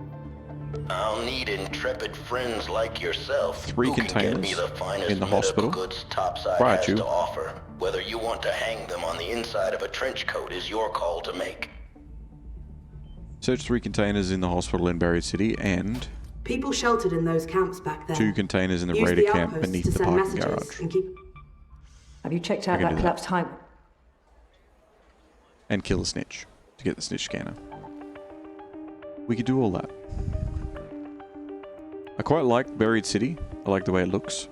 I'll need intrepid friends like yourself 3 who containers can get me the finest in the hospital. goods topside Right, has you. to offer. Whether you want to hang them on the inside of a trench coat is your call to make. Search 3 containers in the hospital in Buried City and... People sheltered in those camps back then. 2 containers in a Use raider the camp outposts beneath to the send parking messages garage. and keep... Have you checked out I can that do that. collapsed hype? And kill a snitch to get the snitch scanner. We could do all that. I quite like Buried City. I like the way it looks.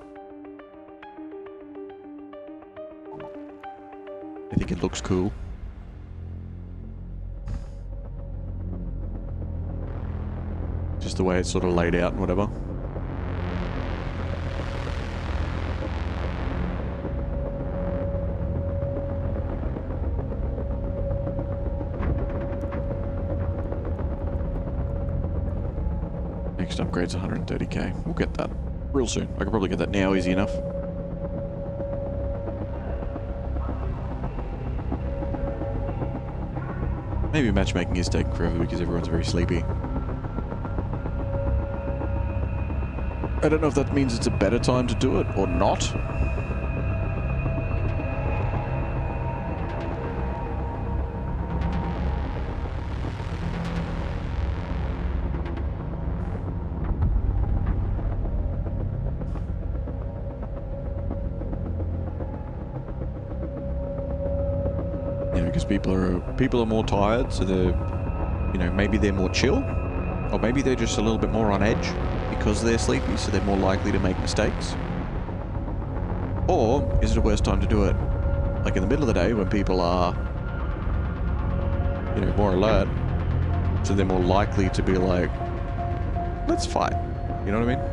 I think it looks cool. Just the way it's sort of laid out and whatever. Next upgrade's 130k. We'll get that real soon. I could probably get that now easy enough. Maybe matchmaking is taking forever because everyone's very sleepy. I don't know if that means it's a better time to do it or not. You know, because people are more tired, so they're, you know, maybe they're more chill, or maybe they're just a little bit more on edge because they're sleepy, so they're more likely to make mistakes. Or is it a worse time to do it, like in the middle of the day when people are, you know, more alert, so they're more likely to be like, let's fight. You know what I mean?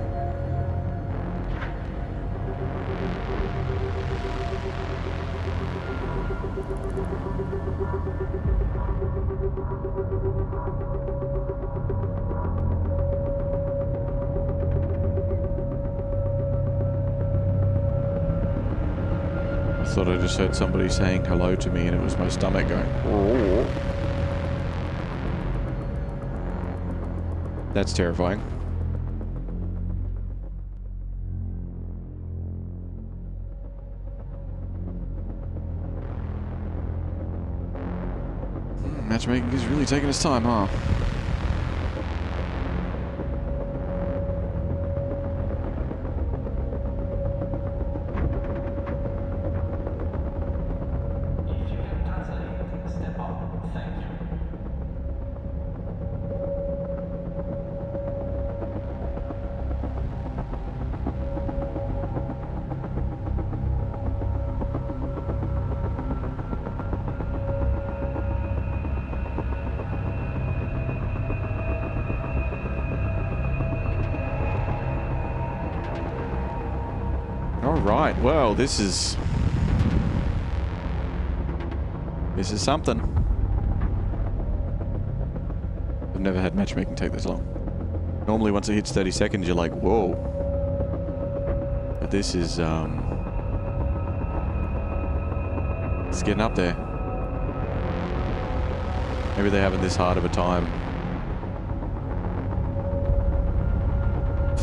I thought I just heard somebody saying hello to me and it was my stomach going, oh. That's terrifying. Matchmaking is really taking its time, huh? right. Well, this is something. I've never had matchmaking take this long. Normally, once it hits 30 seconds, you're like, whoa. But this is, it's getting up there. Maybe they're having this hard of a time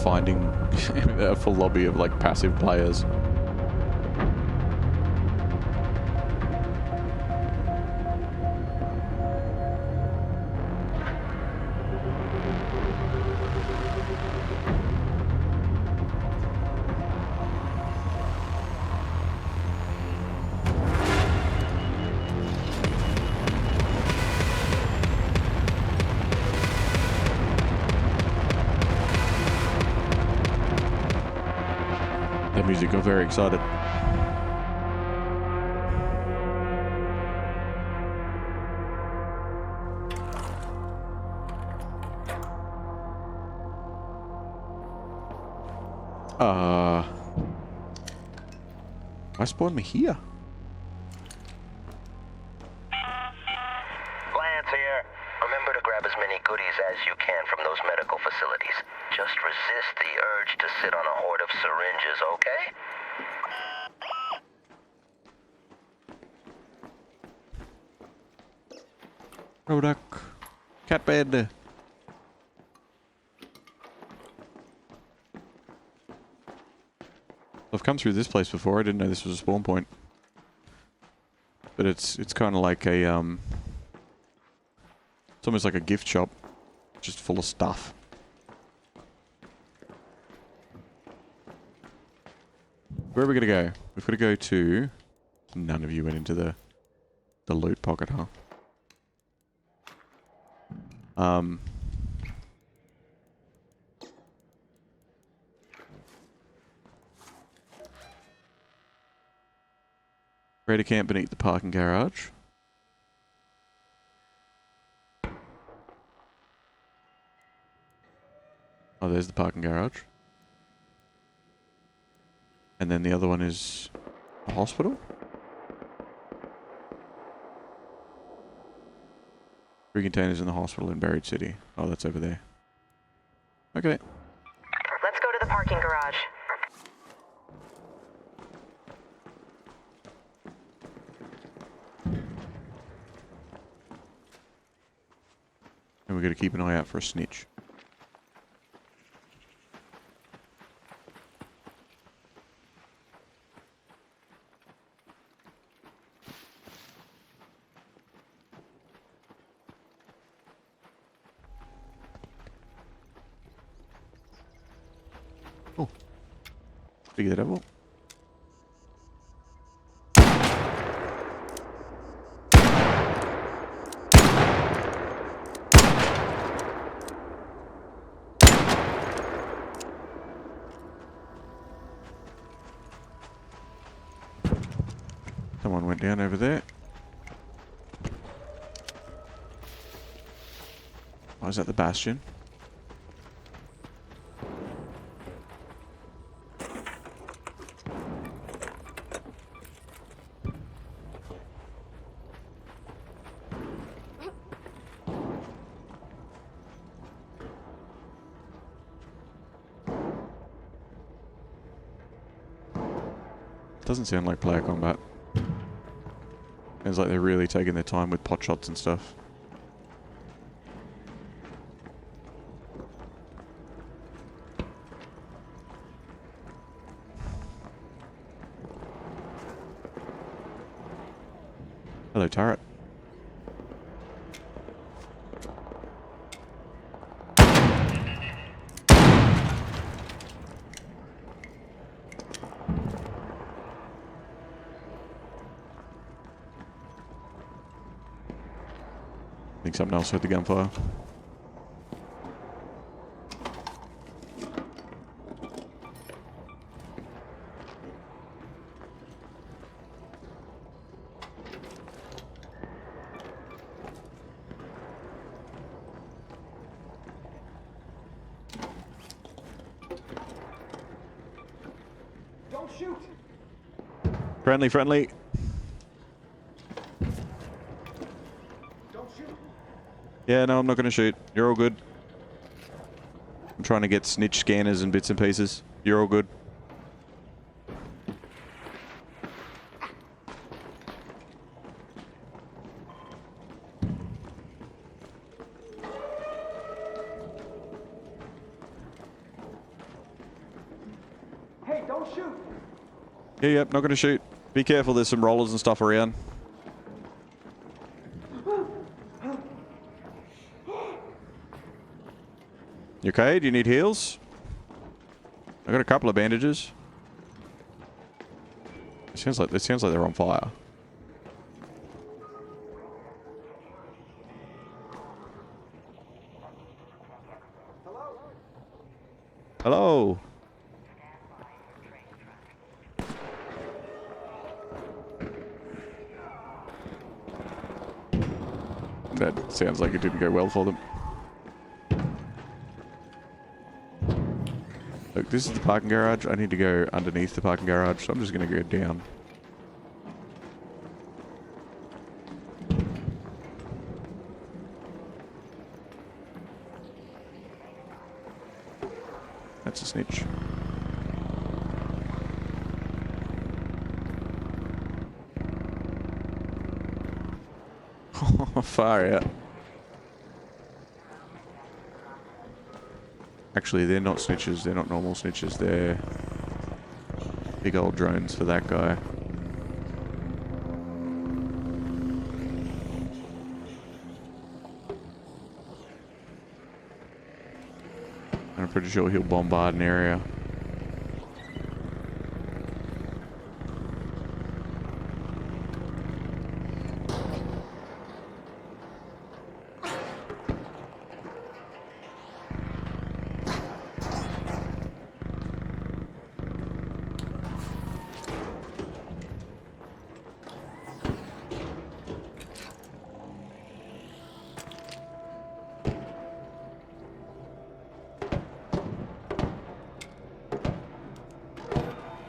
finding a full lobby of, like, passive players. That music got very excited. Why spawned me here? Lance here. Remember to grab as many goodies as you can from those medical facilities. Just resist the urge to sit on a horde of syringes, okay? Roduck. Cat bed. I've come through this place before. I didn't know this was a spawn point. But it's kind of like a, it's almost like a gift shop. Just full of stuff. Where are we going to go? We've got to go to... None of you went into the loot pocket, huh? Raider camp beneath the parking garage. Oh, there's the parking garage. And then the other one is a hospital? 3 containers in the hospital in Buried City. Oh, that's over there. Okay. Let's go to the parking garage. And we're going to keep an eye out for a snitch. Oh. Speak of the devil. Someone went down over there. Oh, is that the Bastion? Doesn't sound like player combat. Sounds like they're really taking their time with pot shots and stuff. Hello, turret. I think something else heard the gunfire. Don't shoot! Friendly, friendly. Yeah, no, I'm not going to shoot. You're all good. I'm trying to get snitch scanners and bits and pieces. You're all good. Hey, don't shoot! Yeah, yep, not going to shoot. Be careful, there's some rollers and stuff around. You okay? Do you need heals? I got a couple of bandages. It sounds like they're on fire. Hello. That sounds like it didn't go well for them. Look, this is the parking garage. I need to go underneath the parking garage, so I'm just going to go down. That's a snitch. Far out. Actually, they're not snitches. They're not normal snitches. They're big old drones for that guy. I'm pretty sure he'll bombard an area.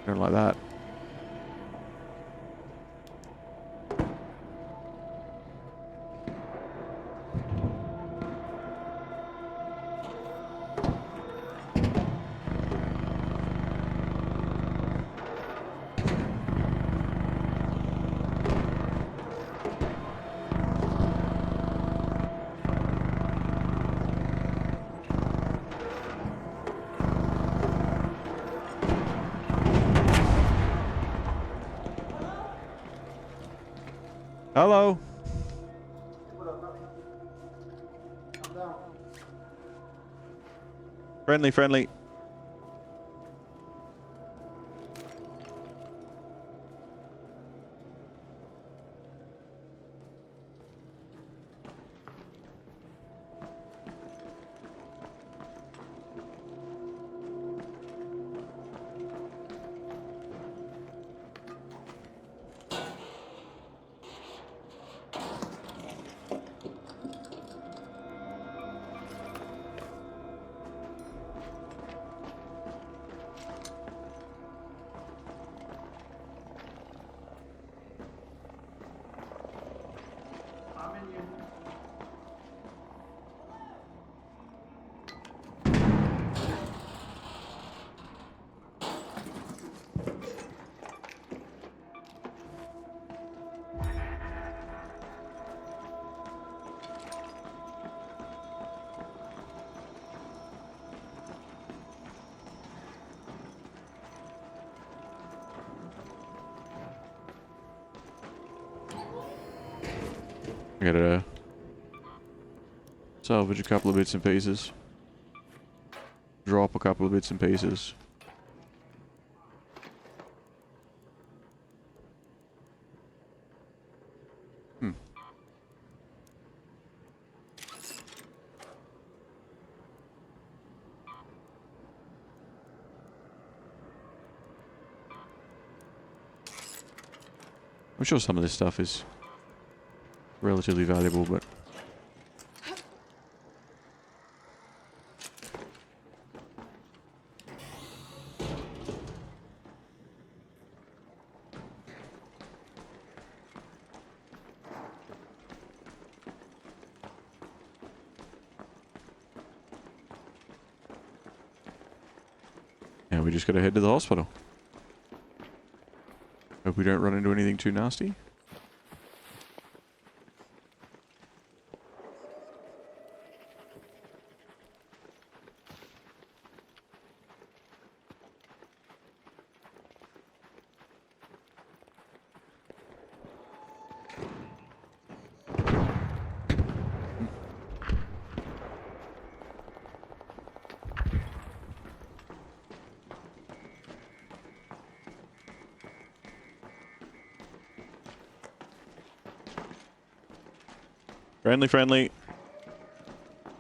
Don't like that. Hello. Friendly, friendly. I gotta salvage a couple of bits and pieces. Drop a couple of bits and pieces. I'm sure some of this stuff is relatively valuable, but we just gotta head to the hospital. Hope we don't run into anything too nasty. Friendly, friendly.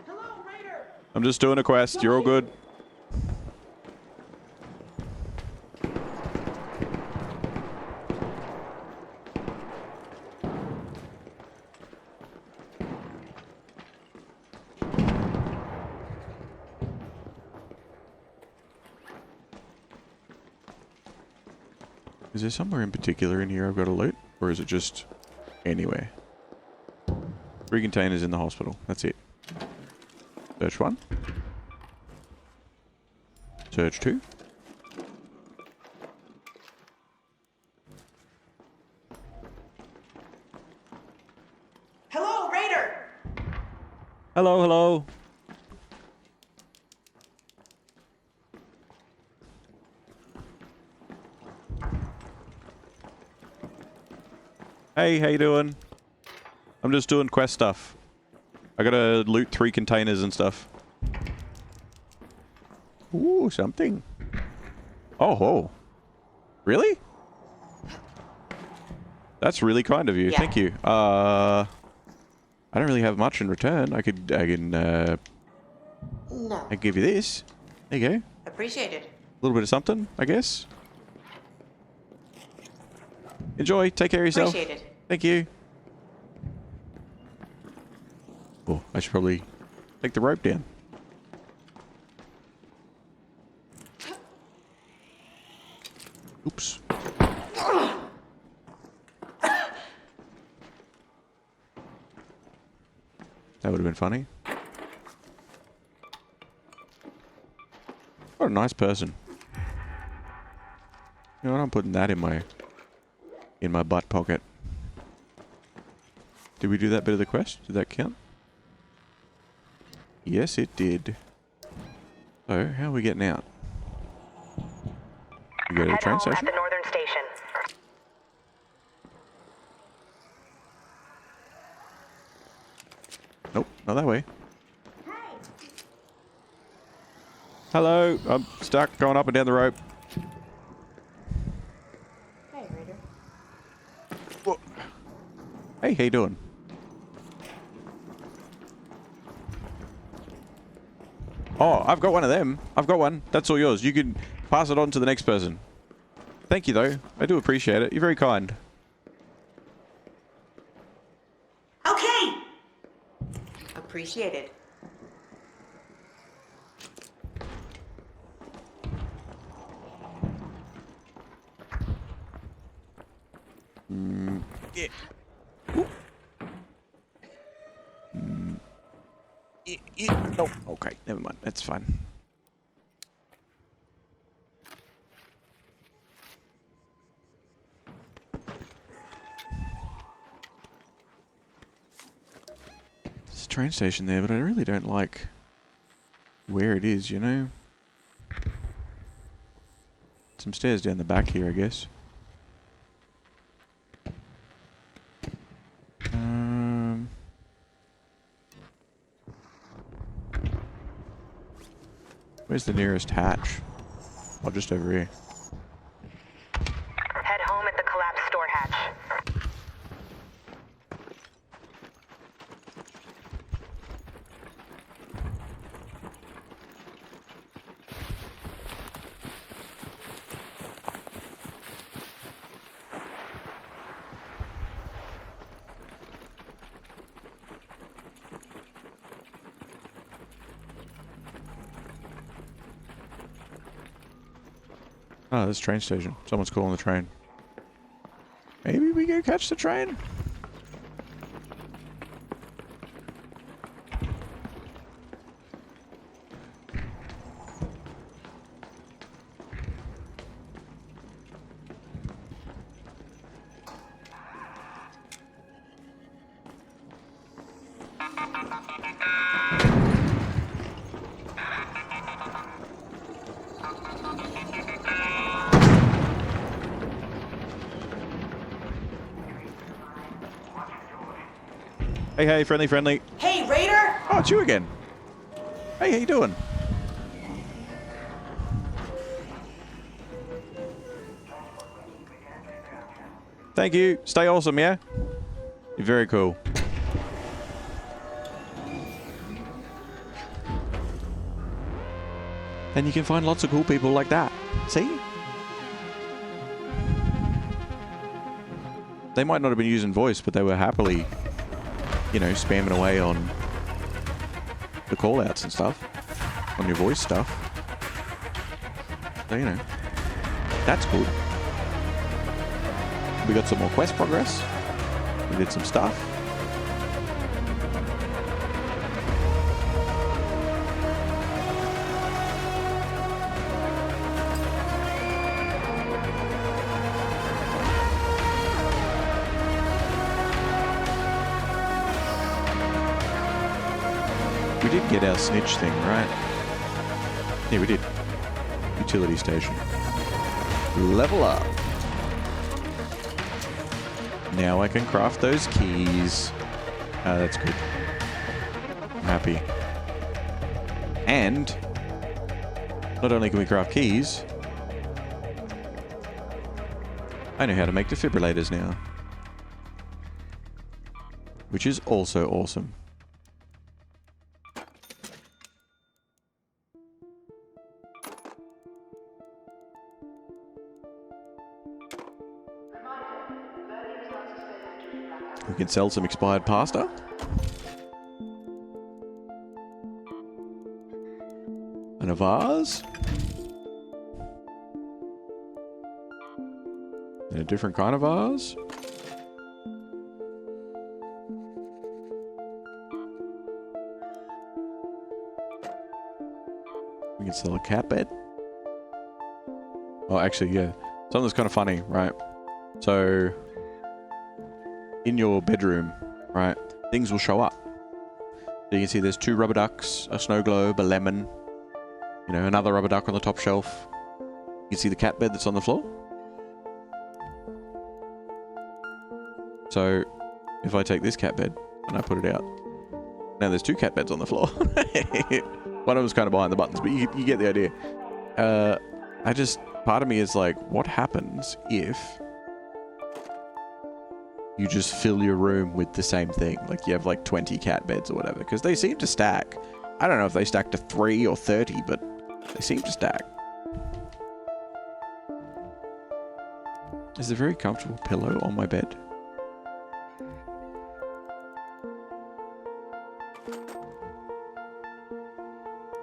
Hello, Raider. I'm just doing a quest. You're all good. Is there somewhere in particular in here I've got to loot? Or is it just anywhere? 3 containers in the hospital. That's it. Search 1. Search 2. Hello, Raider. Hello, hello. Hey, how you doing? I'm just doing quest stuff. I gotta loot 3 containers and stuff. Ooh, something. Oh, oh. Really? That's really kind of you. Yeah. Thank you. I don't really have much in return. I can No. give you this. There you go. Appreciated. A little bit of something, I guess. Enjoy. Take care of yourself. Appreciated. Thank you. Oh, I should probably take the rope down. Oops. That would have been funny. What a nice person. You know what? I'm putting that in my butt pocket. Did we do that bit of the quest? Did that count? Yes, it did. So, how are we getting out? We go to the train station? At the northern station. Nope, not that way. Hello, I'm stuck going up and down the rope. Hey, Raider. Whoa. Hey, how you doing? Oh, I've got one of them. I've got one. That's all yours. You can pass it on to the next person. Thank you, though. I do appreciate it. You're very kind. Okay. Appreciated. Yeah. No. Okay, never mind. That's fine. There's a train station there, but I really don't like where it is, you know? Some stairs down the back here, I guess. Where's the nearest hatch? Oh, just over here. Head home at the collapsed store hatch. Oh, this train station. Someone's calling the train. Maybe we go catch the train? Hey, hey, friendly, friendly. Hey, Raider! Oh, it's you again. Hey, how you doing? Thank you. Stay awesome, yeah? You're very cool. And you can find lots of cool people like that. See? They might not have been using voice, but they were happily, you know, spamming away on the call-outs and stuff. On your voice stuff. So, you know, that's good. We got some more quest progress. We did some stuff. We did get our snitch thing, right? Yeah, we did. Utility station. Level up. Now I can craft those keys. That's good. I'm happy. And not only can we craft keys, I know how to make defibrillators now. Which is also awesome. We can sell some expired pasta. And a vase. And a different kind of vase. We can sell a cat bed. Oh, actually, yeah. Something that's kind of funny, right? So in your bedroom, right, things will show up. So you can see there's 2 rubber ducks, a snow globe, a lemon, you know, another rubber duck on the top shelf. You can see the cat bed that's on the floor. So if I take this cat bed and I put it out, now there's 2 cat beds on the floor. One of them's kind of behind the buttons, but you get the idea. Part of me is like, what happens if you just fill your room with the same thing? Like you have like 20 cat beds or whatever, because they seem to stack. I don't know if they stack to 3 or 30, but they seem to stack. There's a very comfortable pillow on my bed.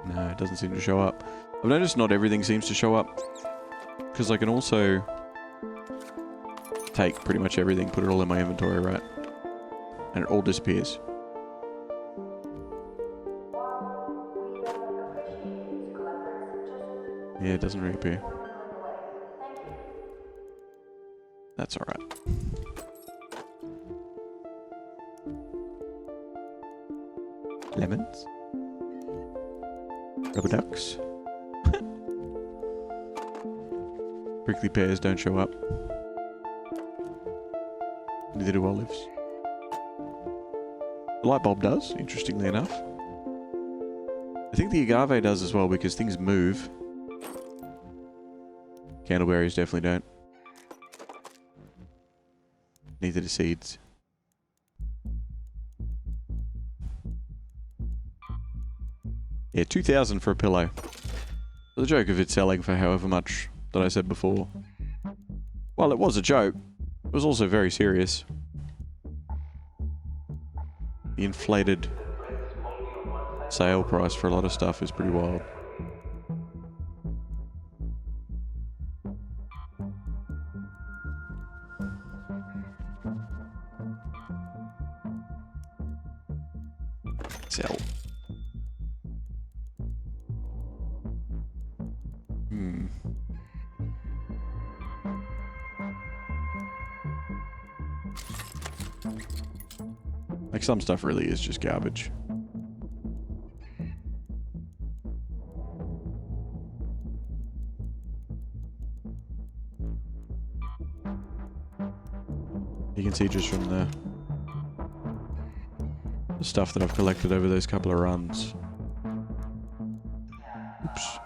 No, it doesn't seem to show up. I've noticed not everything seems to show up, because I can also take pretty much everything, put it all in my inventory, right? And it all disappears. Yeah, it doesn't reappear. That's alright. Lemons. Rubber ducks. Prickly pears don't show up. Neither do olives. The light bulb does, interestingly enough. I think the agave does as well, because things move. Candleberries definitely don't. Neither do seeds. Yeah, 2,000 for a pillow. The joke of it selling for however much that I said before. Well, it was a joke. It was also very serious. The inflated sale price for a lot of stuff is pretty wild. Sell. Like, some stuff really is just garbage. You can see just from the the stuff that I've collected over those couple of runs. Oops.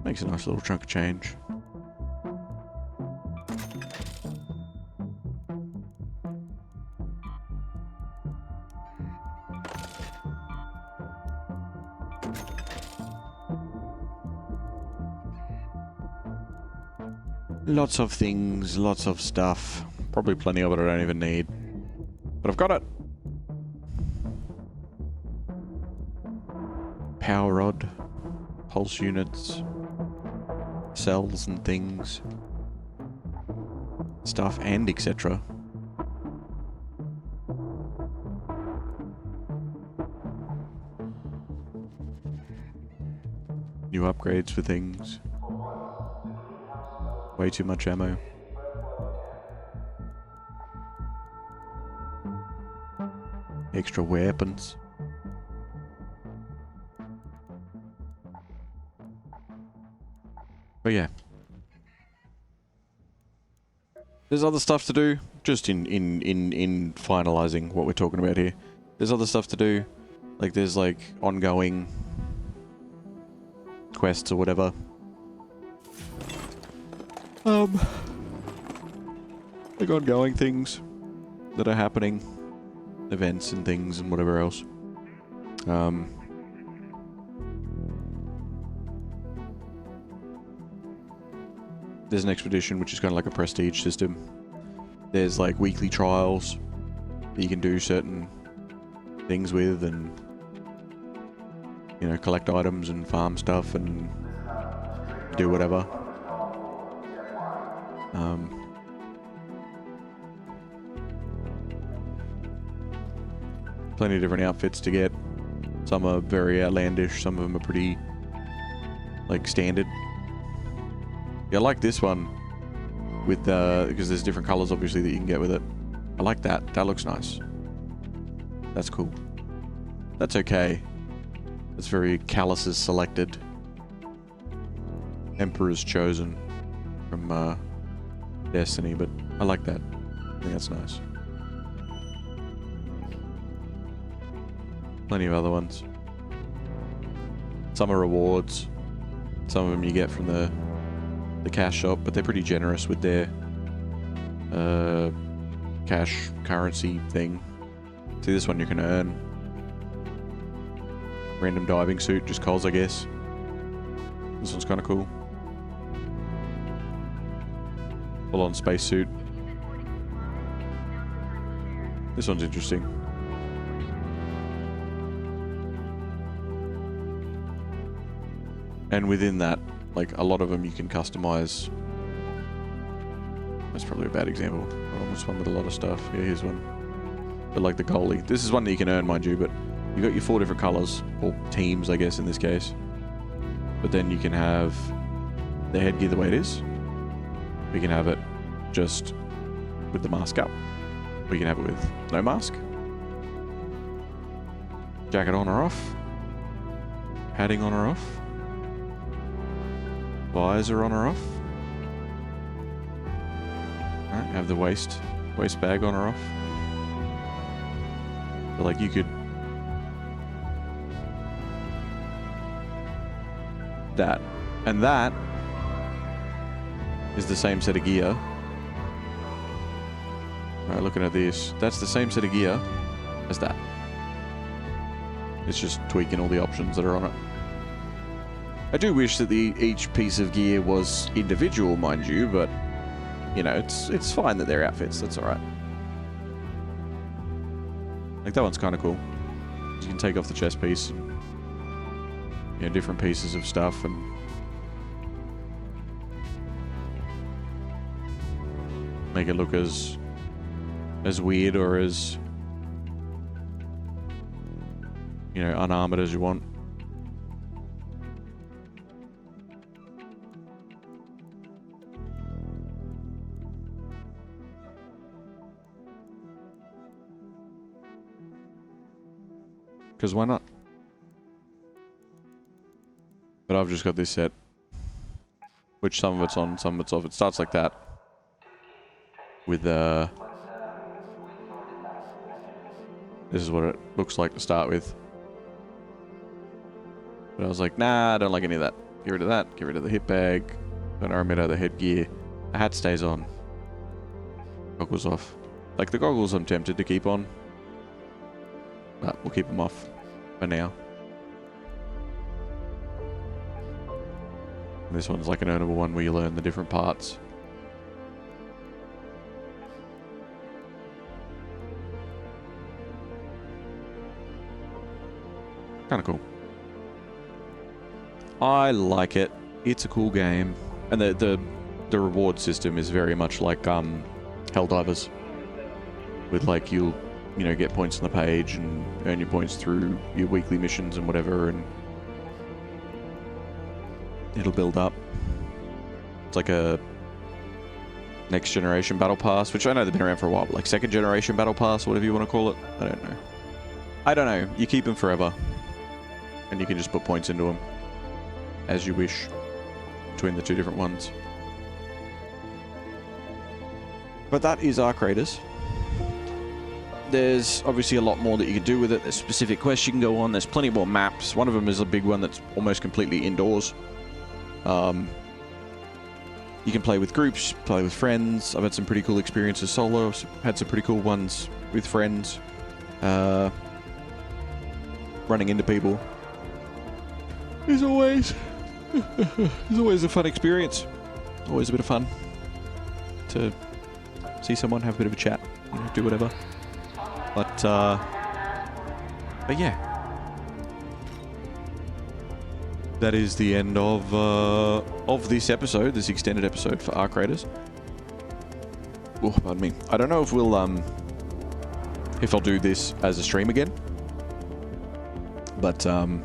Makes a nice little chunk of change. Lots of things, lots of stuff. Probably plenty of it I don't even need. But I've got it. Power rod, pulse units, cells and things, stuff and etc. New upgrades for things. Way too much ammo. Extra weapons. But yeah. There's other stuff to do, just in finalizing what we're talking about here. There's other stuff to do. Like there's like ongoing quests or whatever. Like ongoing things that are happening, events and things and whatever else. There's an expedition which is kind of like a prestige system. There's like weekly trials that you can do certain things with and, you know, collect items and farm stuff and do whatever. Plenty of different outfits to get. Some are very outlandish, some of them are pretty, like, standard. Yeah, I like this one with because there's different colors obviously that you can get with it. I like that. That looks nice. That's cool. That's okay. It's very Callus's selected. Emperor's chosen from Destiny, but I like that. I think that's nice. Plenty of other ones. Some are rewards. Some of them you get from the cash shop, but they're pretty generous with their cash currency thing. See, this one you can earn. Random diving suit, just cause I guess. This one's kind of cool. Full-on spacesuit. This one's interesting. And within that, like, a lot of them you can customize. That's probably a bad example. I almost one with a lot of stuff. Yeah, here's one. But like the goalie. This is one that you can earn, mind you, but you got your 4 different colors, or teams, I guess, in this case. But then you can have the headgear the way it is. We can have it just with the mask up. We can have it with no mask. Jacket on or off. Padding on or off. Visor on or off. Alright, have the waist bag on or off. So like you could that. And that is the same set of gear. Alright, looking at this, that's the same set of gear as that. It's just tweaking all the options that are on it. I do wish that each piece of gear was individual, mind you, but you know, it's fine that they're outfits. That's all right. Like that one's kind of cool. You can take off the chest piece, and, you know, different pieces of stuff, and make it look as weird or as, you know, unarmored as you want. because why not? But I've just got this set, which some of it's on, some of it's off. It starts like that, with this is what it looks like to start with. But I was like, nah, I don't like any of that. Get rid of that. Get rid of the hip bag. Don't arm it out of the headgear. The hat stays on. Goggles off. Like the goggles I'm tempted to keep on. But we'll keep them off for now. And this one's like an earnable one where you learn the different parts. Kind of cool. I like it. It's a cool game. And the reward system is very much like Helldivers. With like you know, get points on the page and earn your points through your weekly missions and whatever, and it'll build up. It's like a next generation battle pass, which I know they've been around for a while, but like second generation battle pass, whatever you want to call it. I don't know. I don't know. You keep them forever. And you can just put points into them as you wish between the two different ones. But that is Arc Raiders. There's obviously a lot more that you can do with it. There's specific quests you can go on. There's plenty more maps. One of them is a big one that's almost completely indoors. You can play with groups, play with friends. I've had some pretty cool experiences solo. I've had some pretty cool ones with friends. Running into people is always a fun experience. Always a bit of fun to see someone, have a bit of a chat, you know, do whatever. But yeah, that is the end of this episode, this extended episode for Arc Raiders. Oh, pardon me. I don't know if we'll if I'll do this as a stream again, but you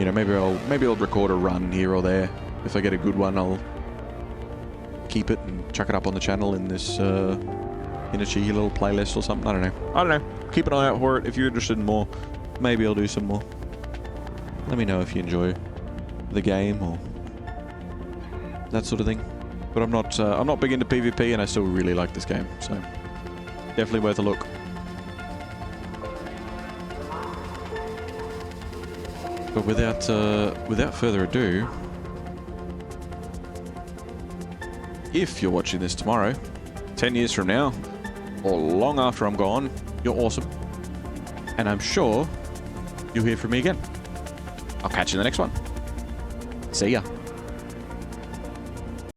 know, maybe I'll record a run here or there. If I get a good one, I'll keep it and chuck it up on the channel in this in a cheeky little playlist or something. I don't know. Keep an eye out for it. If you're interested in more, maybe I'll do some more. Let me know if you enjoy the game or that sort of thing. But I'm not big into PvP, and I still really like this game, so definitely worth a look. But without further ado, if you're watching this tomorrow, 10 years from now, or long after I'm gone, you're awesome. And I'm sure you'll hear from me again. I'll catch you in the next one. See ya.